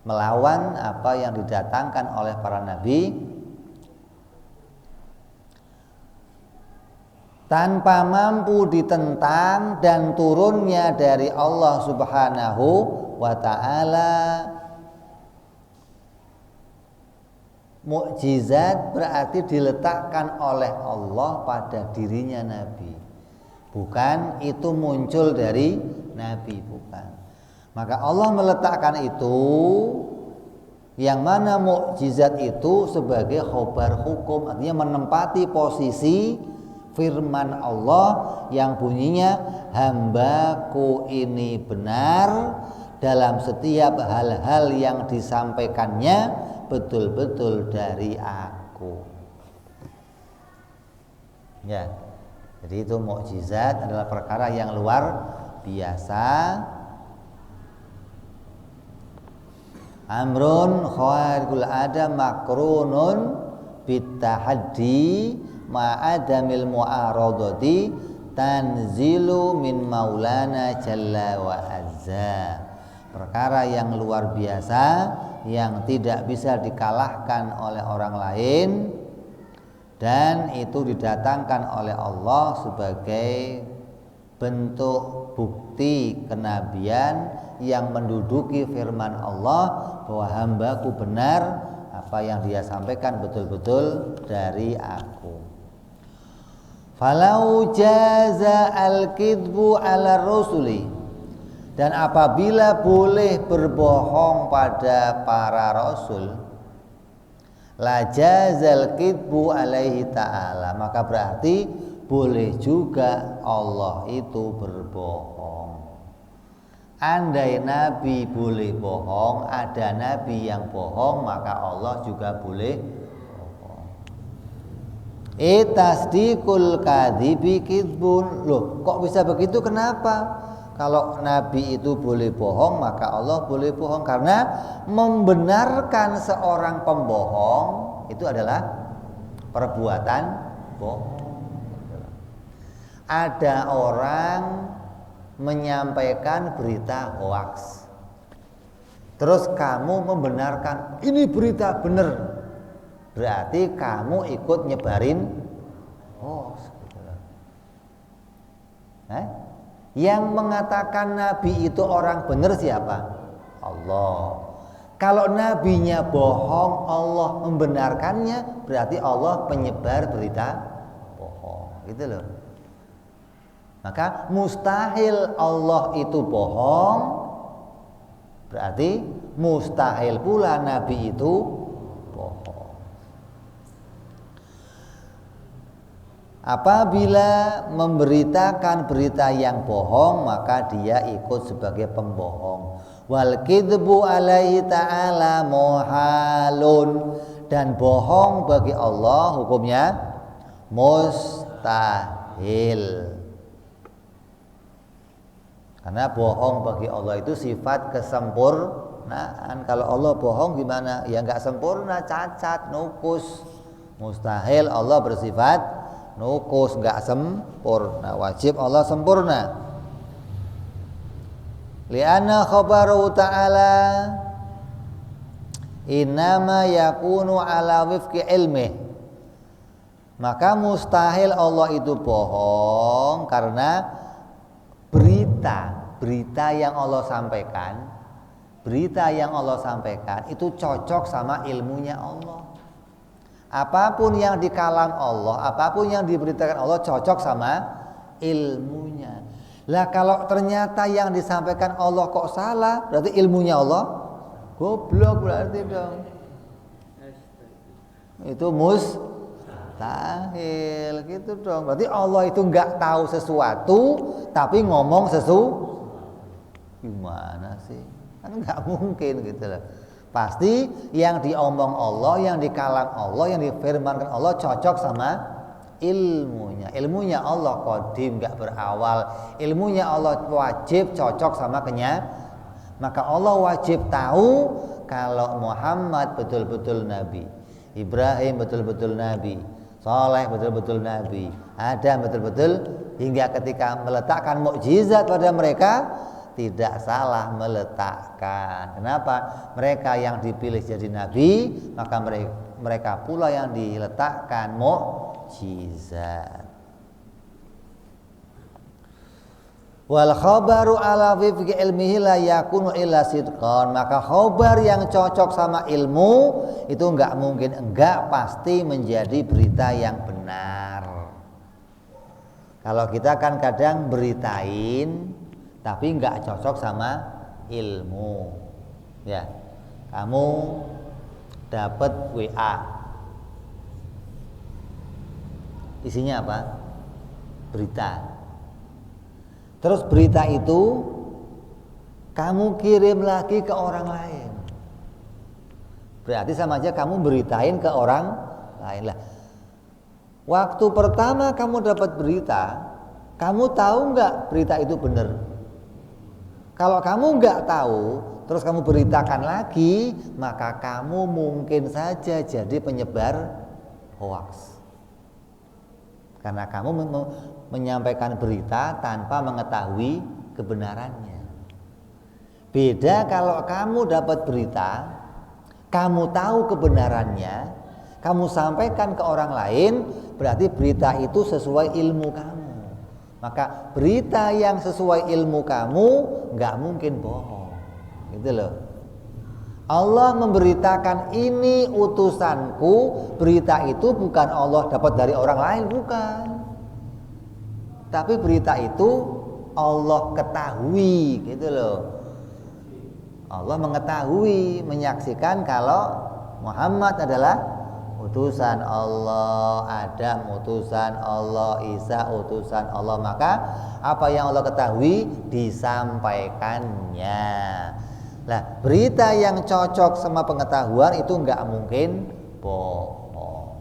melawan apa yang didatangkan oleh para nabi, tanpa mampu ditentang dan turunnya dari Allah Subhanahu wa ta'ala. Mukjizat berarti diletakkan oleh Allah pada dirinya nabi, bukan itu muncul dari nabi, bukan. Maka Allah meletakkan itu, yang mana mukjizat itu sebagai khobar hukum, artinya menempati posisi firman Allah yang bunyinya, hambaku ini benar dalam setiap hal-hal yang disampaikannya betul-betul dari aku. Ya, jadi itu mukjizat adalah perkara yang luar biasa. Amrun khariqul ada makrunun bitahaddi ma'adamil mu'aradati tanzilu min maulana jalla wa azza. Perkara yang luar biasa yang tidak bisa dikalahkan oleh orang lain, dan itu didatangkan oleh Allah sebagai bentuk bukti kenabian yang menduduki firman Allah bahwa hambaku benar, apa yang dia sampaikan betul-betul dari aku. Falau jaza al-kidbu ala rusuli, dan apabila boleh berbohong pada para rasul, la jazal kidbu alaihi ta'ala, maka berarti boleh juga Allah itu berbohong. Andai nabi boleh bohong, ada nabi yang bohong, maka Allah juga boleh bohong. Tasdiqul kadhibi kidbun. Loh, kok bisa begitu? Kenapa? Kalau nabi itu boleh bohong, maka Allah boleh bohong, karena membenarkan seorang pembohong itu adalah perbuatan bohong. Ada orang menyampaikan berita hoaks, terus kamu membenarkan ini berita benar, berarti kamu ikut nyebarin hoaks. Yang mengatakan nabi itu orang benar siapa? Allah. Kalau nabinya bohong, Allah membenarkannya, berarti Allah penyebar berita bohong, gitu loh. Maka mustahil Allah itu bohong, berarti mustahil pula nabi itu bohong. Apabila memberitakan berita yang bohong, maka dia ikut sebagai pembohong. Wal kidbu alaihi ta'ala muhalun, dan bohong bagi Allah hukumnya mustahil. Karena bohong bagi Allah itu sifat kesempurnaan. Kalau Allah bohong gimana? Ya nggak sempurna, cacat, nukus. Mustahil Allah bersifat nukus, nggak sempurna. Wajib Allah sempurna. Li'anna khabaru ta'ala innama yakunu ala wifqi ilmih. Maka mustahil Allah itu bohong karena berita yang Allah sampaikan, itu cocok sama ilmunya Allah. Apapun yang di kalam Allah, apapun yang diberitakan Allah cocok sama ilmunya. Lah kalau ternyata yang disampaikan Allah kok salah, berarti ilmunya Allah goblok berarti dong. Itu mustahil gitu dong. Berarti Allah itu nggak tahu sesuatu tapi ngomong gimana sih? Kan nggak mungkin gitu loh. Pasti yang diomong Allah, yang dikalam Allah, yang difirmankan Allah cocok sama ilmunya. Ilmunya Allah qadim, nggak berawal. Ilmunya Allah wajib cocok sama maka Allah wajib tahu kalau Muhammad betul-betul nabi, Ibrahim betul-betul nabi, Saleh betul-betul nabi, Adam betul-betul, hingga ketika meletakkan mukjizat pada mereka tidak salah meletakkan. Kenapa? Mereka yang dipilih jadi nabi, maka mereka pula yang diletakkan mukjizat. Wal khabaru ala wifqi ilmihi la yakunu illa sidqan. Maka khabar yang cocok sama ilmu itu enggak pasti menjadi berita yang benar. Kalau kita kan kadang beritain tapi enggak cocok sama ilmu. Ya. Kamu dapat WA. Isinya apa? Berita. Terus berita itu kamu kirim lagi ke orang lain. Berarti sama aja kamu beritain ke orang lain lah. Waktu pertama kamu dapat berita, kamu tahu nggak berita itu benar? Kalau kamu nggak tahu, terus kamu beritakan lagi, maka kamu mungkin saja jadi penyebar hoaks. Karena kamu menyampaikan berita tanpa mengetahui kebenarannya. Beda kalau kamu dapat berita, kamu tahu kebenarannya, kamu sampaikan ke orang lain, berarti berita itu sesuai ilmu kamu. Maka berita yang sesuai ilmu kamu nggak mungkin bohong, gitu loh. Allah memberitakan ini utusanku, berita itu bukan Allah dapat dari orang lain, bukan. Tapi berita itu Allah ketahui, gitu loh. Allah mengetahui, menyaksikan kalau Muhammad adalah utusan Allah, Adam utusan Allah, Isa utusan Allah. Maka apa yang Allah ketahui disampaikannya. Nah, berita yang cocok sama pengetahuan itu enggak mungkin bohong.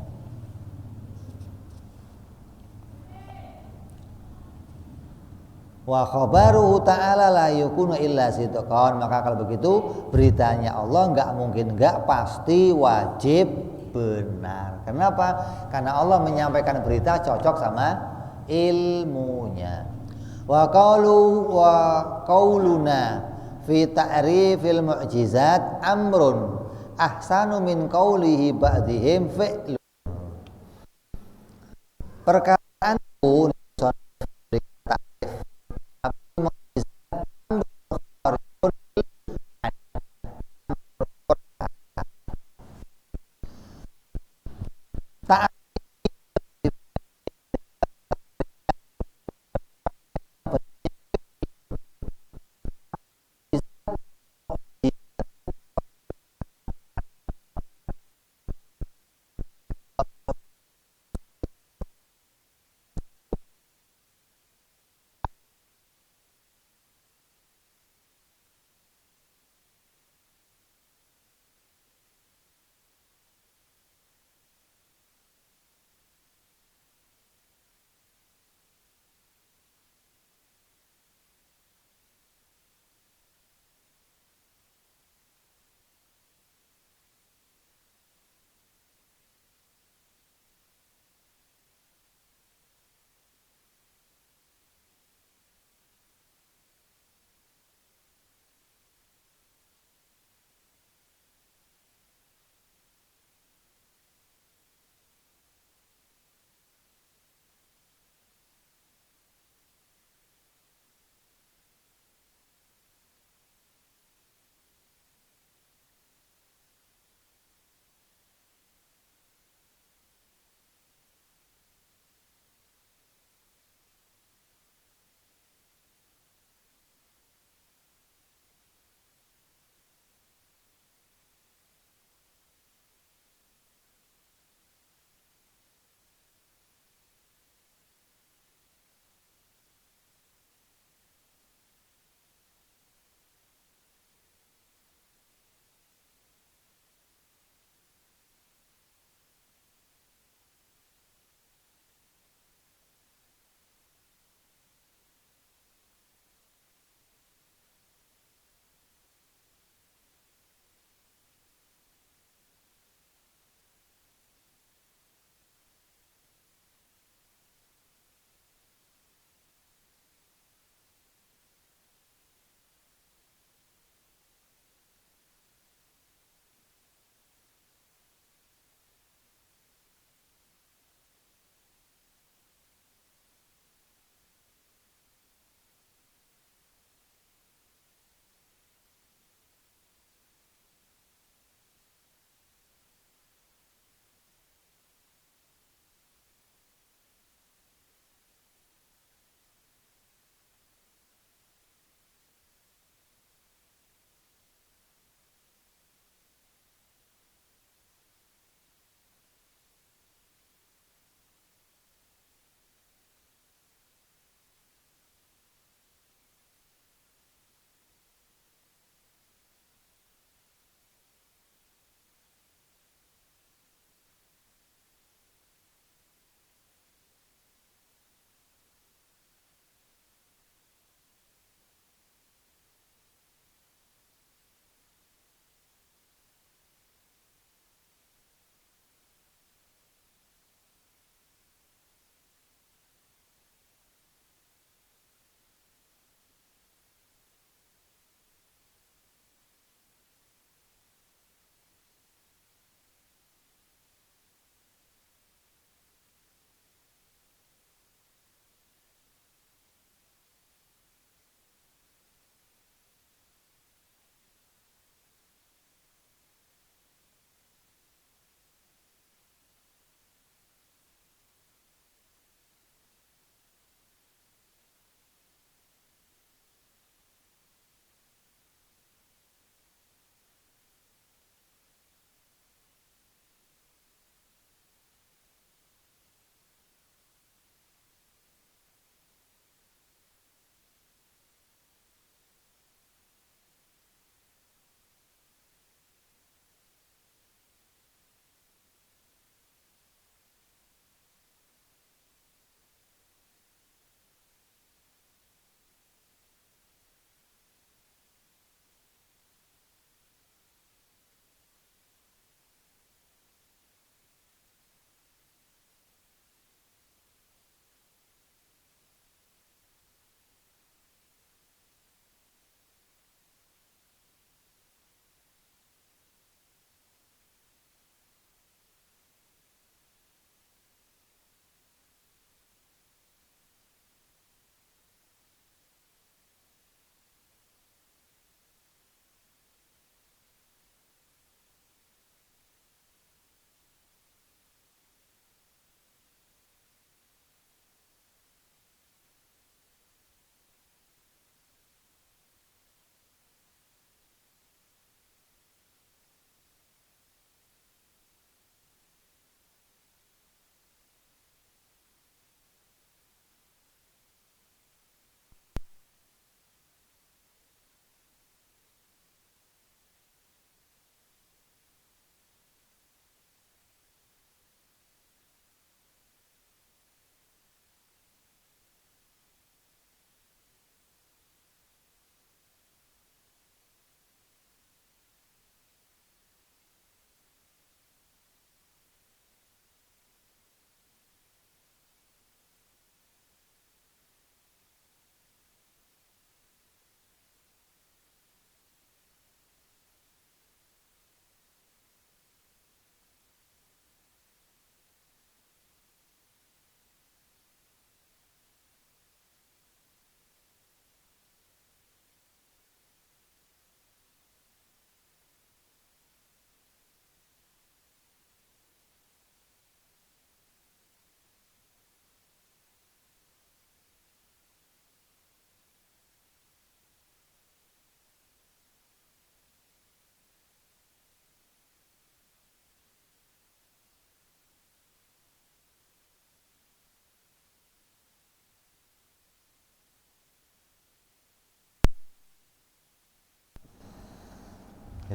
Wa khabaruhu ta'ala la yakunu illa sidqan. Maka kalau begitu beritanya Allah enggak pasti wajib benar. Kenapa? Karena Allah menyampaikan berita cocok sama ilmunya. Wa qauluna fi ta'rifil mu'jizat amrun ahsanu min qawlihi ba'dihim fi'lun. Perkataanku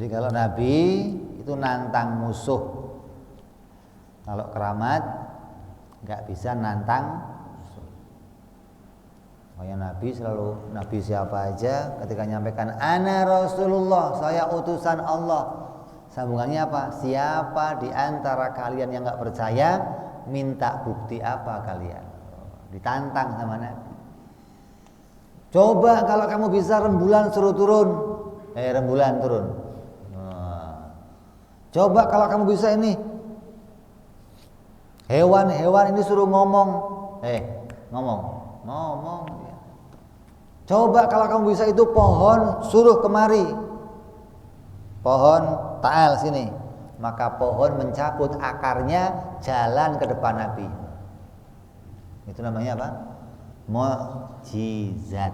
Jadi kalau Nabi itu nantang musuh. Kalau keramat nggak bisa nantang musuh. Makanya Nabi selalu, Nabi siapa aja ketika nyampaikan ana Rasulullah, saya utusan Allah, sambungannya apa? Siapa di antara kalian yang nggak percaya, minta bukti apa kalian? Ditantang sama Nabi. Coba kalau kamu bisa rembulan suruh turun, rembulan turun. Coba kalau kamu bisa ini, hewan-hewan ini suruh ngomong, ngomong. Coba kalau kamu bisa itu pohon suruh kemari, pohon ta'al sini, maka pohon mencabut akarnya jalan ke depan Nabi. Itu namanya apa? Mukjizat.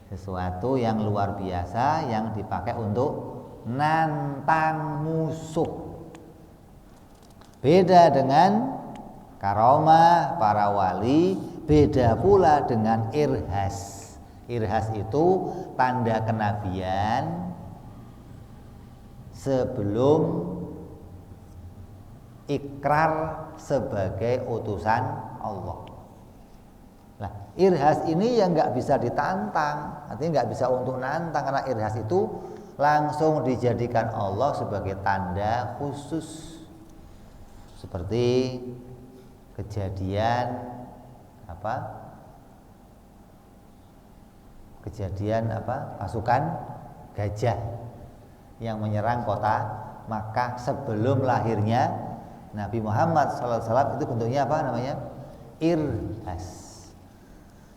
Sesuatu yang luar biasa yang dipakai untuk nantang musuh. Beda dengan karomah para wali, beda pula dengan irhas. Irhas itu tanda kenabian sebelum ikrar sebagai utusan Allah. Nah, irhas ini yang nggak bisa ditantang, artinya nggak bisa untuk nantang, karena irhas itu langsung dijadikan Allah sebagai tanda khusus, seperti kejadian pasukan gajah yang menyerang kota Makkah sebelum lahirnya Nabi Muhammad SAW. Itu bentuknya apa namanya? Irhas,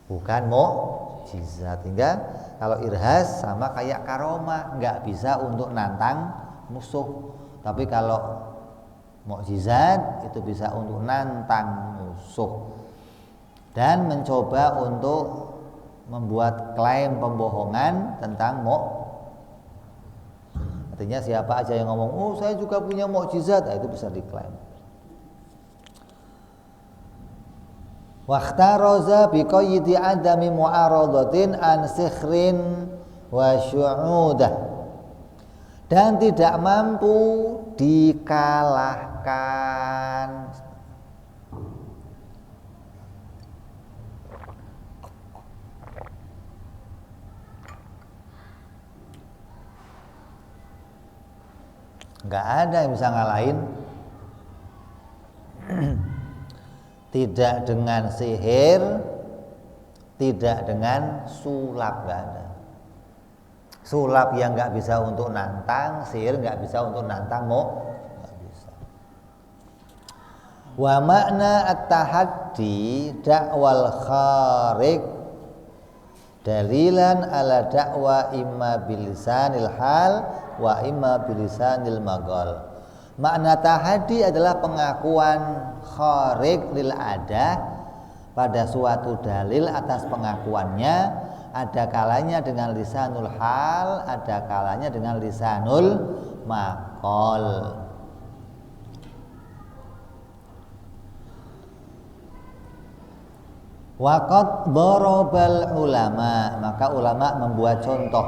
bukan mukjizat. Hingga kalau irhas sama kayak karomah, nggak bisa untuk nantang musuh. Tapi kalau mukjizat itu bisa untuk nantang musuh dan mencoba untuk membuat klaim pembohongan tentang artinya siapa aja yang ngomong, oh saya juga punya mukjizat, itu bisa diklaim. Waqtaraza biqayyidi adami mu'aradatin an sikhrin wa syu'udah, dan tidak mampu dikalahkan nggak ada yang bisa ngalahin. Tidak dengan sihir, tidak dengan sulap, nggak ada. Sulap yang nggak bisa untuk nantang, sihir nggak bisa untuk nantang, nggak bisa. Wa makna at-tahaddi da'wal khariq dalilan ala da'wa imma bilisanil hal wa imma bilisanil maqal. Makna tahaddi adalah pengakuan khariq lil adah pada suatu dalil atas pengakuannya, ada kalanya dengan lisanul hal, ada kalanya dengan lisanul maqal. Waqad darabal ulama, maka ulama membuat contoh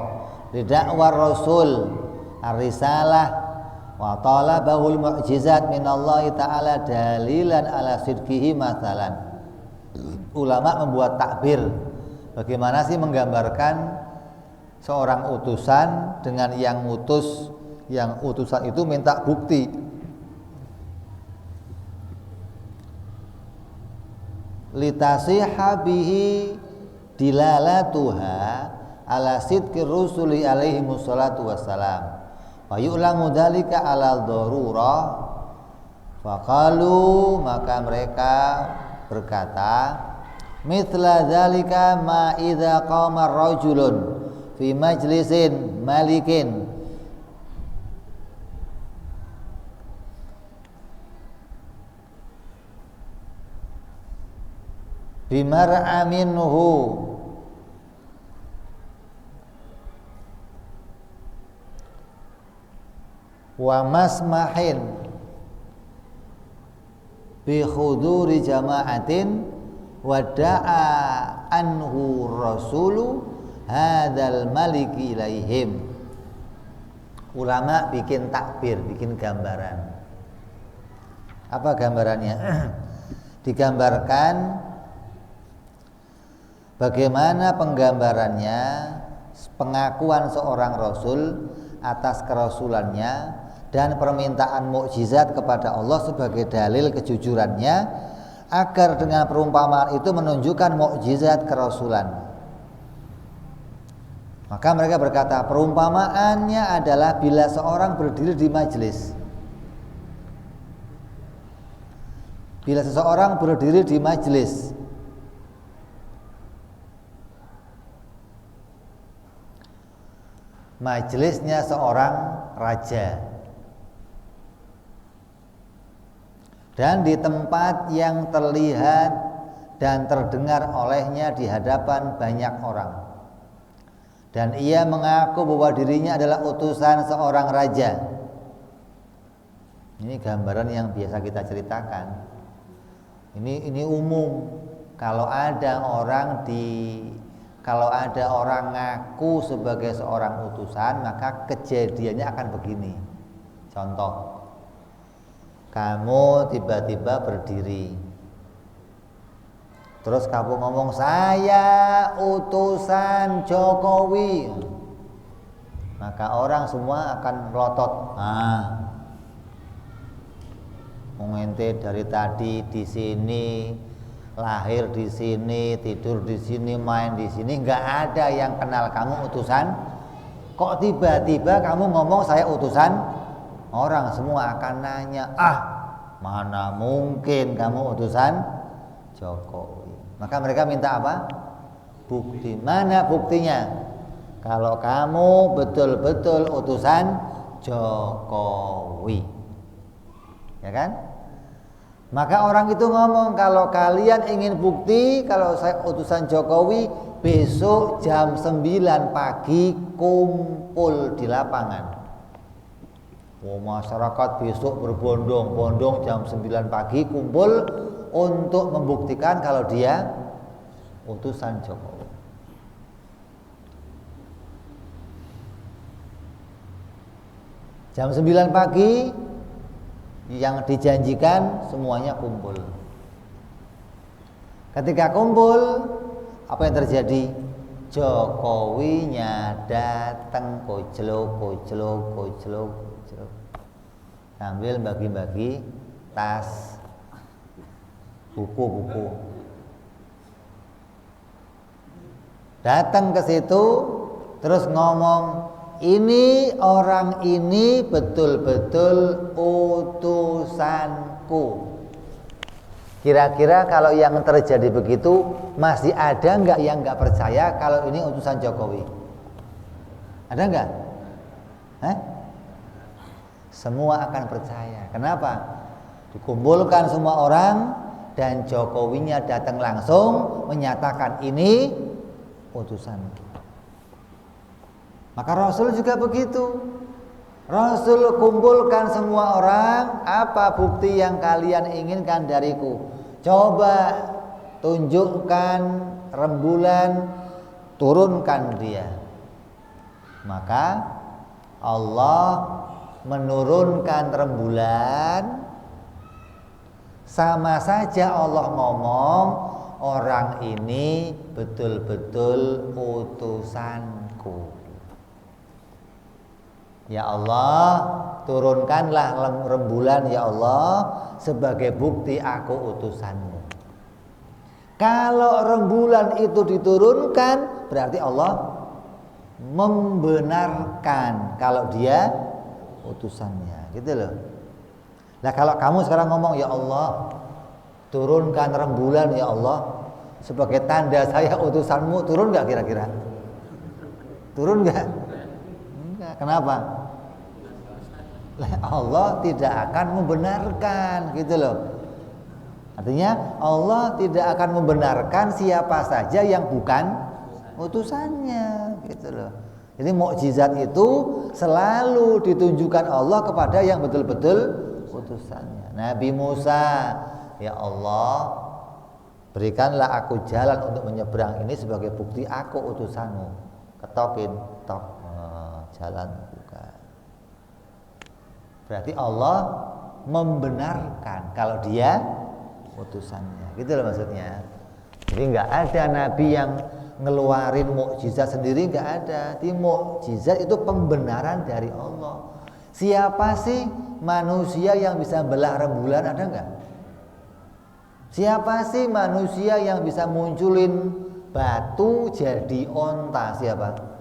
di dakwah Rasul ar-risalah wa talabahul mu'jizat minallahi ta'ala dalilan ala sidqihi masalan. Ulama membuat takbir, bagaimana sih menggambarkan seorang utusan dengan yang utusan itu minta bukti. Litasiha bihi dilalatuha ala sidqir rusuli alaihi wassalatu wassalam wa yu'lamu dzalika ala darurah. Faqalu, maka mereka berkata, mithla dzalika ma idza qama rajulun fi majlisin malikin bimar'a minhu wa masmahin bi khuduri jama'atin wa da'a anhu rasulu hadzal maliki ilaihim Ulama bikin takbir, bikin gambaran. Apa gambarannya? Digambarkan bagaimana penggambarannya pengakuan seorang rasul atas kerasulannya dan permintaan mukjizat kepada Allah sebagai dalil kejujurannya, agar dengan perumpamaan itu menunjukkan mukjizat kerasulan. Maka mereka berkata, perumpamaannya adalah bila seorang berdiri di majelis. Bila seseorang berdiri di majelis, majelisnya seorang raja, dan di tempat yang terlihat dan terdengar olehnya di hadapan banyak orang, dan ia mengaku bahwa dirinya adalah utusan seorang raja. Ini gambaran yang biasa kita ceritakan. Ini umum. Kalau ada orang ngaku sebagai seorang utusan, maka kejadiannya akan begini. Contoh, kamu tiba-tiba berdiri, terus kamu ngomong, saya utusan Jokowi, maka orang semua akan melotot. Ente dari tadi di sini, lahir di sini, tidur di sini, main di sini, nggak ada yang kenal kamu utusan. Kok tiba-tiba kamu ngomong saya utusan? Orang semua akan nanya, mana mungkin kamu utusan Jokowi. Maka mereka minta apa? Bukti. Mana buktinya? Kalau kamu betul-betul utusan Jokowi, ya kan? Maka orang itu ngomong, kalau kalian ingin bukti kalau saya utusan Jokowi, besok jam 9 pagi kumpul di lapangan. Masyarakat besok berbondong-bondong jam 9 pagi kumpul untuk membuktikan kalau dia utusan Jokowi. Jam 9 pagi yang dijanjikan semuanya kumpul. Ketika kumpul, apa yang terjadi? Jokowinya datang kojlok, sambil bagi-bagi tas, buku-buku. Datang ke situ terus ngomong, ini orang ini betul-betul utusanku. Kira-kira kalau yang terjadi begitu, masih ada nggak yang nggak percaya kalau ini utusan Jokowi? Ada nggak? Semua akan percaya. Kenapa? Dikumpulkan semua orang dan Jokowinya datang langsung menyatakan ini utusanku. Maka Rasul juga begitu. Rasul kumpulkan semua orang, apa bukti yang kalian inginkan dariku? Coba tunjukkan rembulan, turunkan dia. Maka Allah menurunkan rembulan. Sama saja Allah ngomong, orang ini betul-betul utusanku. Ya Allah, turunkanlah rembulan ya Allah sebagai bukti aku utusanmu. Kalau rembulan itu diturunkan, berarti Allah membenarkan kalau dia utusannya, gitu loh. Nah kalau kamu sekarang ngomong, ya Allah, turunkan rembulan ya Allah sebagai tanda saya utusanmu, turun nggak kira-kira? Turun nggak? Enggak. Kenapa? Allah tidak akan membenarkan, gitu loh. Artinya Allah tidak akan membenarkan siapa saja yang bukan utusannya, gitu loh. Jadi mukjizat itu selalu ditunjukkan Allah kepada yang betul-betul utusannya. Nabi Musa, ya Allah, berikanlah aku jalan untuk menyeberang ini sebagai bukti aku utusanmu. Ketokin, tok, jalan buka. Berarti Allah membenarkan kalau dia utusannya. Gitu loh maksudnya. Jadi nggak ada nabi yang ngeluarin mukjizat sendiri, nggak ada. Di mukjizat itu pembenaran dari Allah. Siapa sih manusia yang bisa belah rembulan, ada nggak? Siapa sih manusia yang bisa munculin batu jadi onta? Siapa?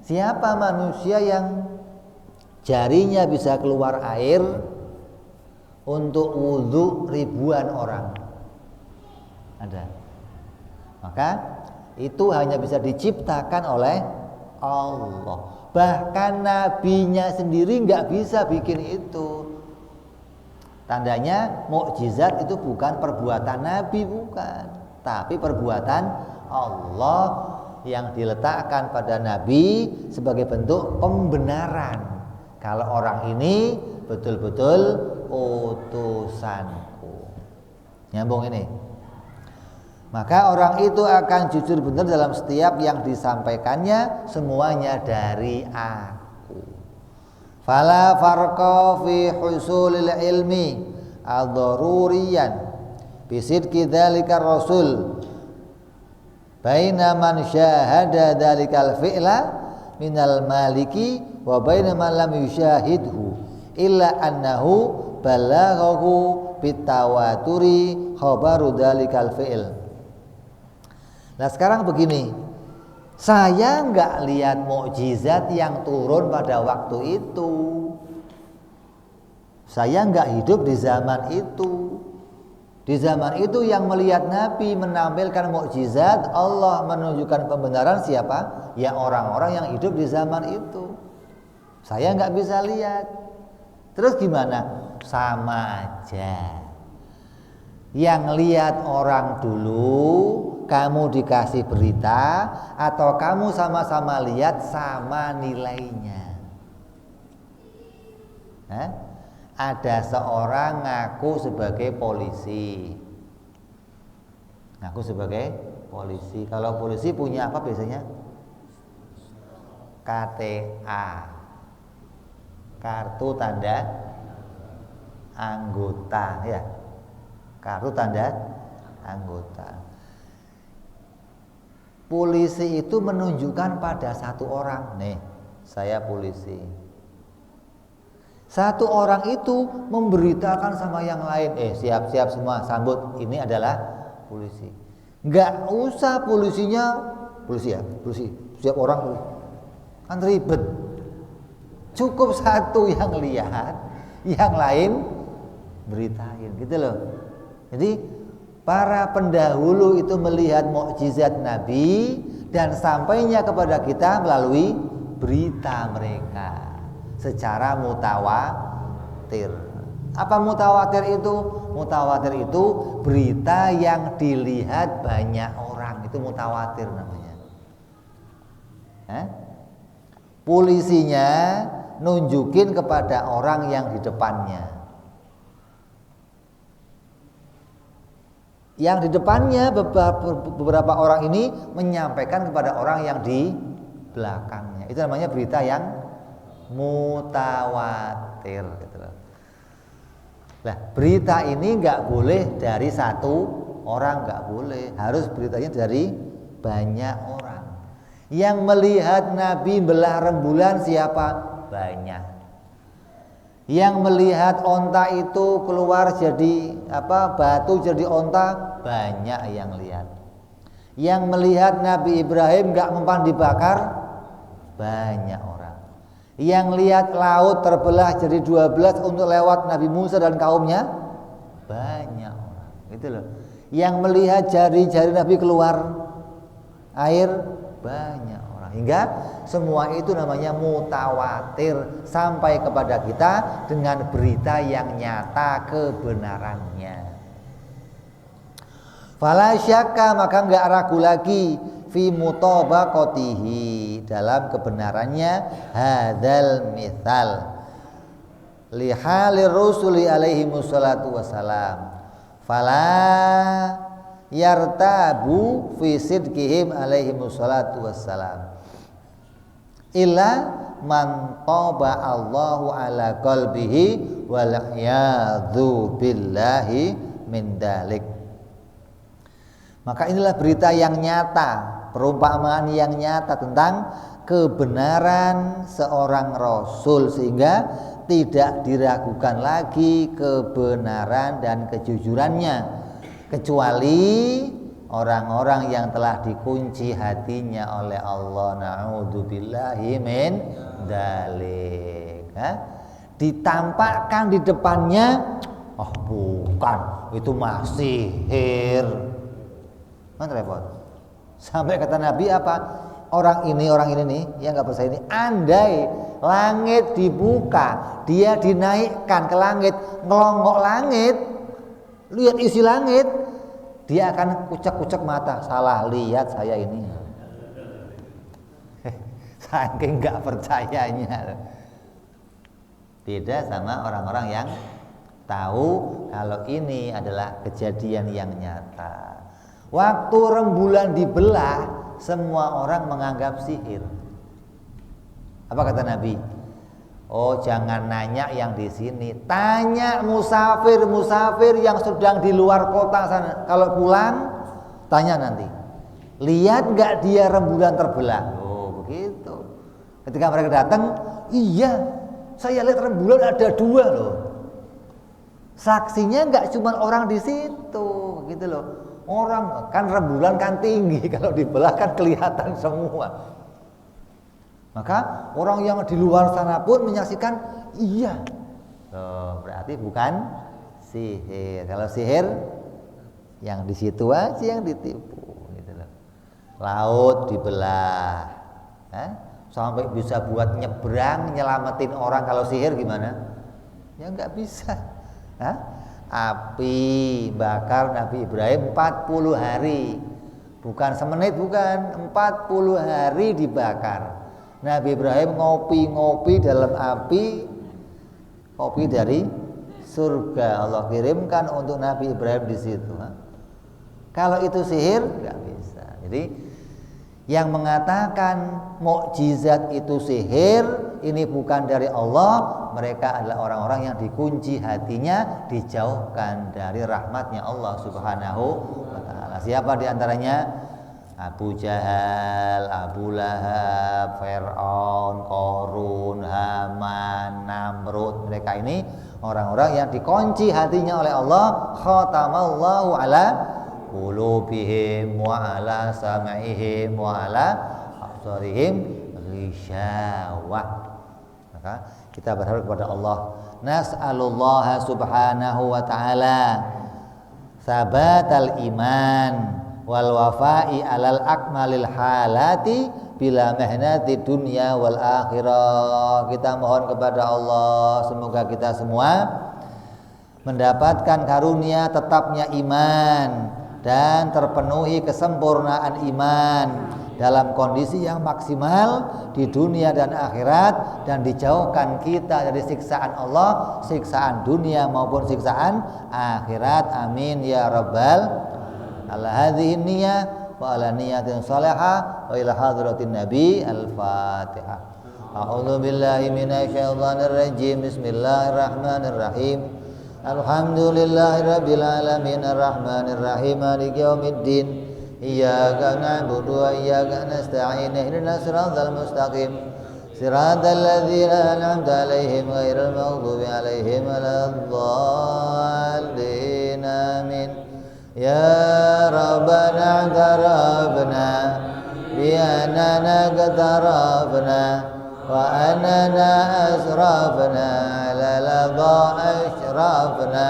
Siapa manusia yang jarinya bisa keluar air untuk wudhu ribuan orang? Ada. Maka itu hanya bisa diciptakan oleh Allah. Bahkan nabinya sendiri nggak bisa bikin itu. Tandanya mukjizat itu bukan perbuatan nabi, bukan, tapi perbuatan Allah yang diletakkan pada nabi sebagai bentuk pembenaran kalau orang ini betul-betul utusanku. Nyambung ini. Maka orang itu akan jujur benar dalam setiap yang disampaikannya, semuanya dari aku. Fala farqa fi husulil ilmi ad-daruriyan bisidqi dzalika rasul baina man syahada dzalikal fi'la minal maliki wa baina man lam yusyahidhu illa annahu balaghahu bitawaturi khabaru dzalikal fi'l. Nah sekarang begini, saya nggak lihat mukjizat yang turun pada waktu itu. Saya nggak hidup di zaman itu. Di zaman itu yang melihat Nabi menampilkan mukjizat, Allah menunjukkan pembenaran siapa? Ya orang-orang yang hidup di zaman itu. Saya nggak bisa lihat. Terus gimana? Sama aja. Yang lihat orang dulu, kamu dikasih berita, atau kamu sama-sama lihat sama nilainya. Ada seorang ngaku sebagai polisi. Ngaku sebagai polisi. Kalau polisi punya apa biasanya? KTA, kartu tanda anggota, ya. Kartu tanda anggota. Polisi itu menunjukkan pada satu orang, nih, saya polisi. Satu orang itu memberitakan sama yang lain, siap-siap semua, sambut, ini adalah polisi. Nggak usah polisinya, polisi ya, polisi, siap orang, kan ribet. Cukup satu yang lihat, yang lain beritain, gitu loh. Jadi para pendahulu itu melihat mukjizat Nabi dan sampainya kepada kita melalui berita mereka secara mutawatir. Apa mutawatir itu? Mutawatir itu berita yang dilihat banyak orang, itu mutawatir namanya. Polisinya nunjukin kepada orang yang di depannya. Yang di depannya beberapa orang ini menyampaikan kepada orang yang di belakangnya. Itu namanya berita yang mutawatir, gitu loh. Nah, berita ini nggak boleh dari satu orang, nggak boleh. Harus beritanya dari banyak orang. Yang melihat Nabi belah rembulan siapa? Banyak. Yang melihat onta itu keluar jadi batu jadi onta, banyak yang lihat. Yang melihat Nabi Ibrahim nggak mempan dibakar, banyak orang. Yang lihat laut terbelah jadi 12 untuk lewat Nabi Musa dan kaumnya, banyak orang. Gitu loh. Yang melihat jari-jari Nabi keluar air, banyak orang. Hingga semua itu namanya mutawatir sampai kepada kita dengan berita yang nyata kebenarannya. Fala syakka, maka enggak ragu lagi fi mutabaqatihi, dalam kebenarannya hadzal mithal li halir rusuli alaihi wassalatu wassalam. Fala yartabu fi sidqihim alaihi wassalatu wassalam illa man taba Allahu ala qalbihi wal iyadzu billahi min dalik. Maka inilah berita yang nyata, perumpamaan yang nyata tentang kebenaran seorang rasul, sehingga tidak diragukan lagi kebenaran dan kejujurannya, kecuali orang-orang yang telah dikunci hatinya oleh Allah. Na'udzubillahi min dzalik. Ditampakkan di depannya, oh bukan, itu mah sihir. Mana repot? Sampai kata Nabi apa? Orang ini nih yang nggak percaya ini, andai langit dibuka, dia dinaikkan ke langit, ngelongok langit, lihat isi langit, dia akan kucek-kucek mata. Salah lihat saya ini. Saking nggak percayanya. Beda sama orang-orang yang tahu kalau ini adalah kejadian yang nyata. Waktu rembulan dibelah, semua orang menganggap sihir. Apa kata Nabi? Oh, jangan nanya yang di sini, tanya musafir yang sedang di luar kota sana. Kalau pulang, tanya nanti, lihat nggak dia rembulan terbelah? Oh, begitu. Ketika mereka datang, iya, saya lihat rembulan ada 2 loh. Saksinya nggak cuma orang di situ, gitu loh. Orang kan rembulan kan tinggi, kalau dibelah kan kelihatan semua. Maka orang yang di luar sana pun menyaksikan, iya. Oh, berarti bukan sihir. Kalau sihir yang di situ aja yang ditipu, gitu loh. Laut dibelah, sampai bisa buat nyebrang, nyelamatin orang. Kalau sihir gimana? Ya nggak bisa. Api bakar Nabi Ibrahim 40 hari, bukan semenit, bukan, 40 hari dibakar. Nabi Ibrahim ngopi dalam api, kopi dari surga Allah kirimkan untuk Nabi Ibrahim di situ. Kalau itu sihir nggak bisa. Jadi yang mengatakan mukjizat itu sihir, ini bukan dari Allah. Mereka adalah orang-orang yang dikunci hatinya, dijauhkan dari rahmatnya Allah Subhanahu wa ta'ala. Siapa diantaranya? Abu Jahal, Abu Lahab, Fir'aun, Qarun, Haman, Namrud. Mereka ini orang-orang yang dikunci hatinya oleh Allah. Khatamallahu ala qulubihim wa ala sam'ihim wa ala absarihim ghishawah. Maka kita berharap kepada Allah, nas'alullah subhanahu wa ta'ala sabatal iman wal wafa'i alal akmalil halati bila mehnati dunya wal akhirah. Kita mohon kepada Allah, semoga kita semua mendapatkan karunia tetapnya iman dan terpenuhi kesempurnaan iman dalam kondisi yang maksimal di dunia dan akhirat, dan dijauhkan kita dari siksaan Allah, siksaan dunia maupun siksaan akhirat. Amin ya rabbal ala hadhihi niyyah wa ala niyatin salihah wa ila hadratin nabi. Al-Fatihah. A'udzu billahi minasyaitonir rajim. Bismillahirrahmanirrahim. Alhamdulillahi rabbil alamin arrahmanir rahim maliki yaumiddin. Iyyaka na'budu wa iyyaka nasta'in. Ihdinas siratal mustaqim. Siratal ladzina an'amta 'alaihim ghairil maghdubi 'alaihim waladdallin. Amin. Ya Rabbana i'tarafna bi annana qatarafna wa annana asrafna 'ala ladha ashrafna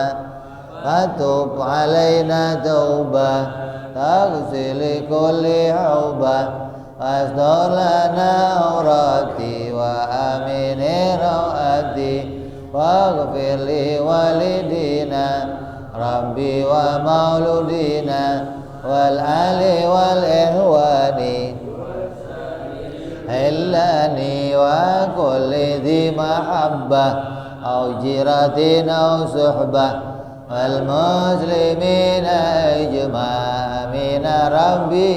fatub 'alaina taubah taghsil kulli haubah wasdolana urati wa amini rawati waghfir li walidina rabbi wa mauludina wal ali wal ihwani illani wa kulli dhi mahabbah au jiratin au suhbah wal muslimina ijma'ina rabbi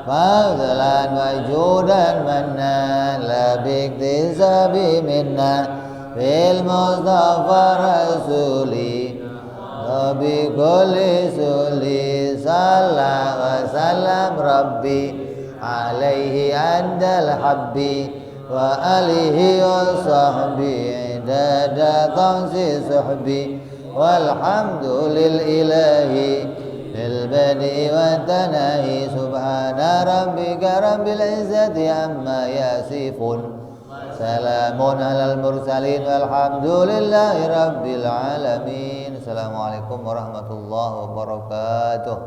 fadlan wa judan manna la biktisabi minna fil mustafa rasuli Nabi kulli suli salam wa salam rabbi alaihi andal habbi wa alihi wa sahbi dada tansi suhbi walhamdulil ilahi lil badi wa tanahi subhana rabbika rabbil izzati amma yasifun salamun alal mursalin walhamdulillahi rabbil alamin. Assalamualaikum warahmatullahi wabarakatuh.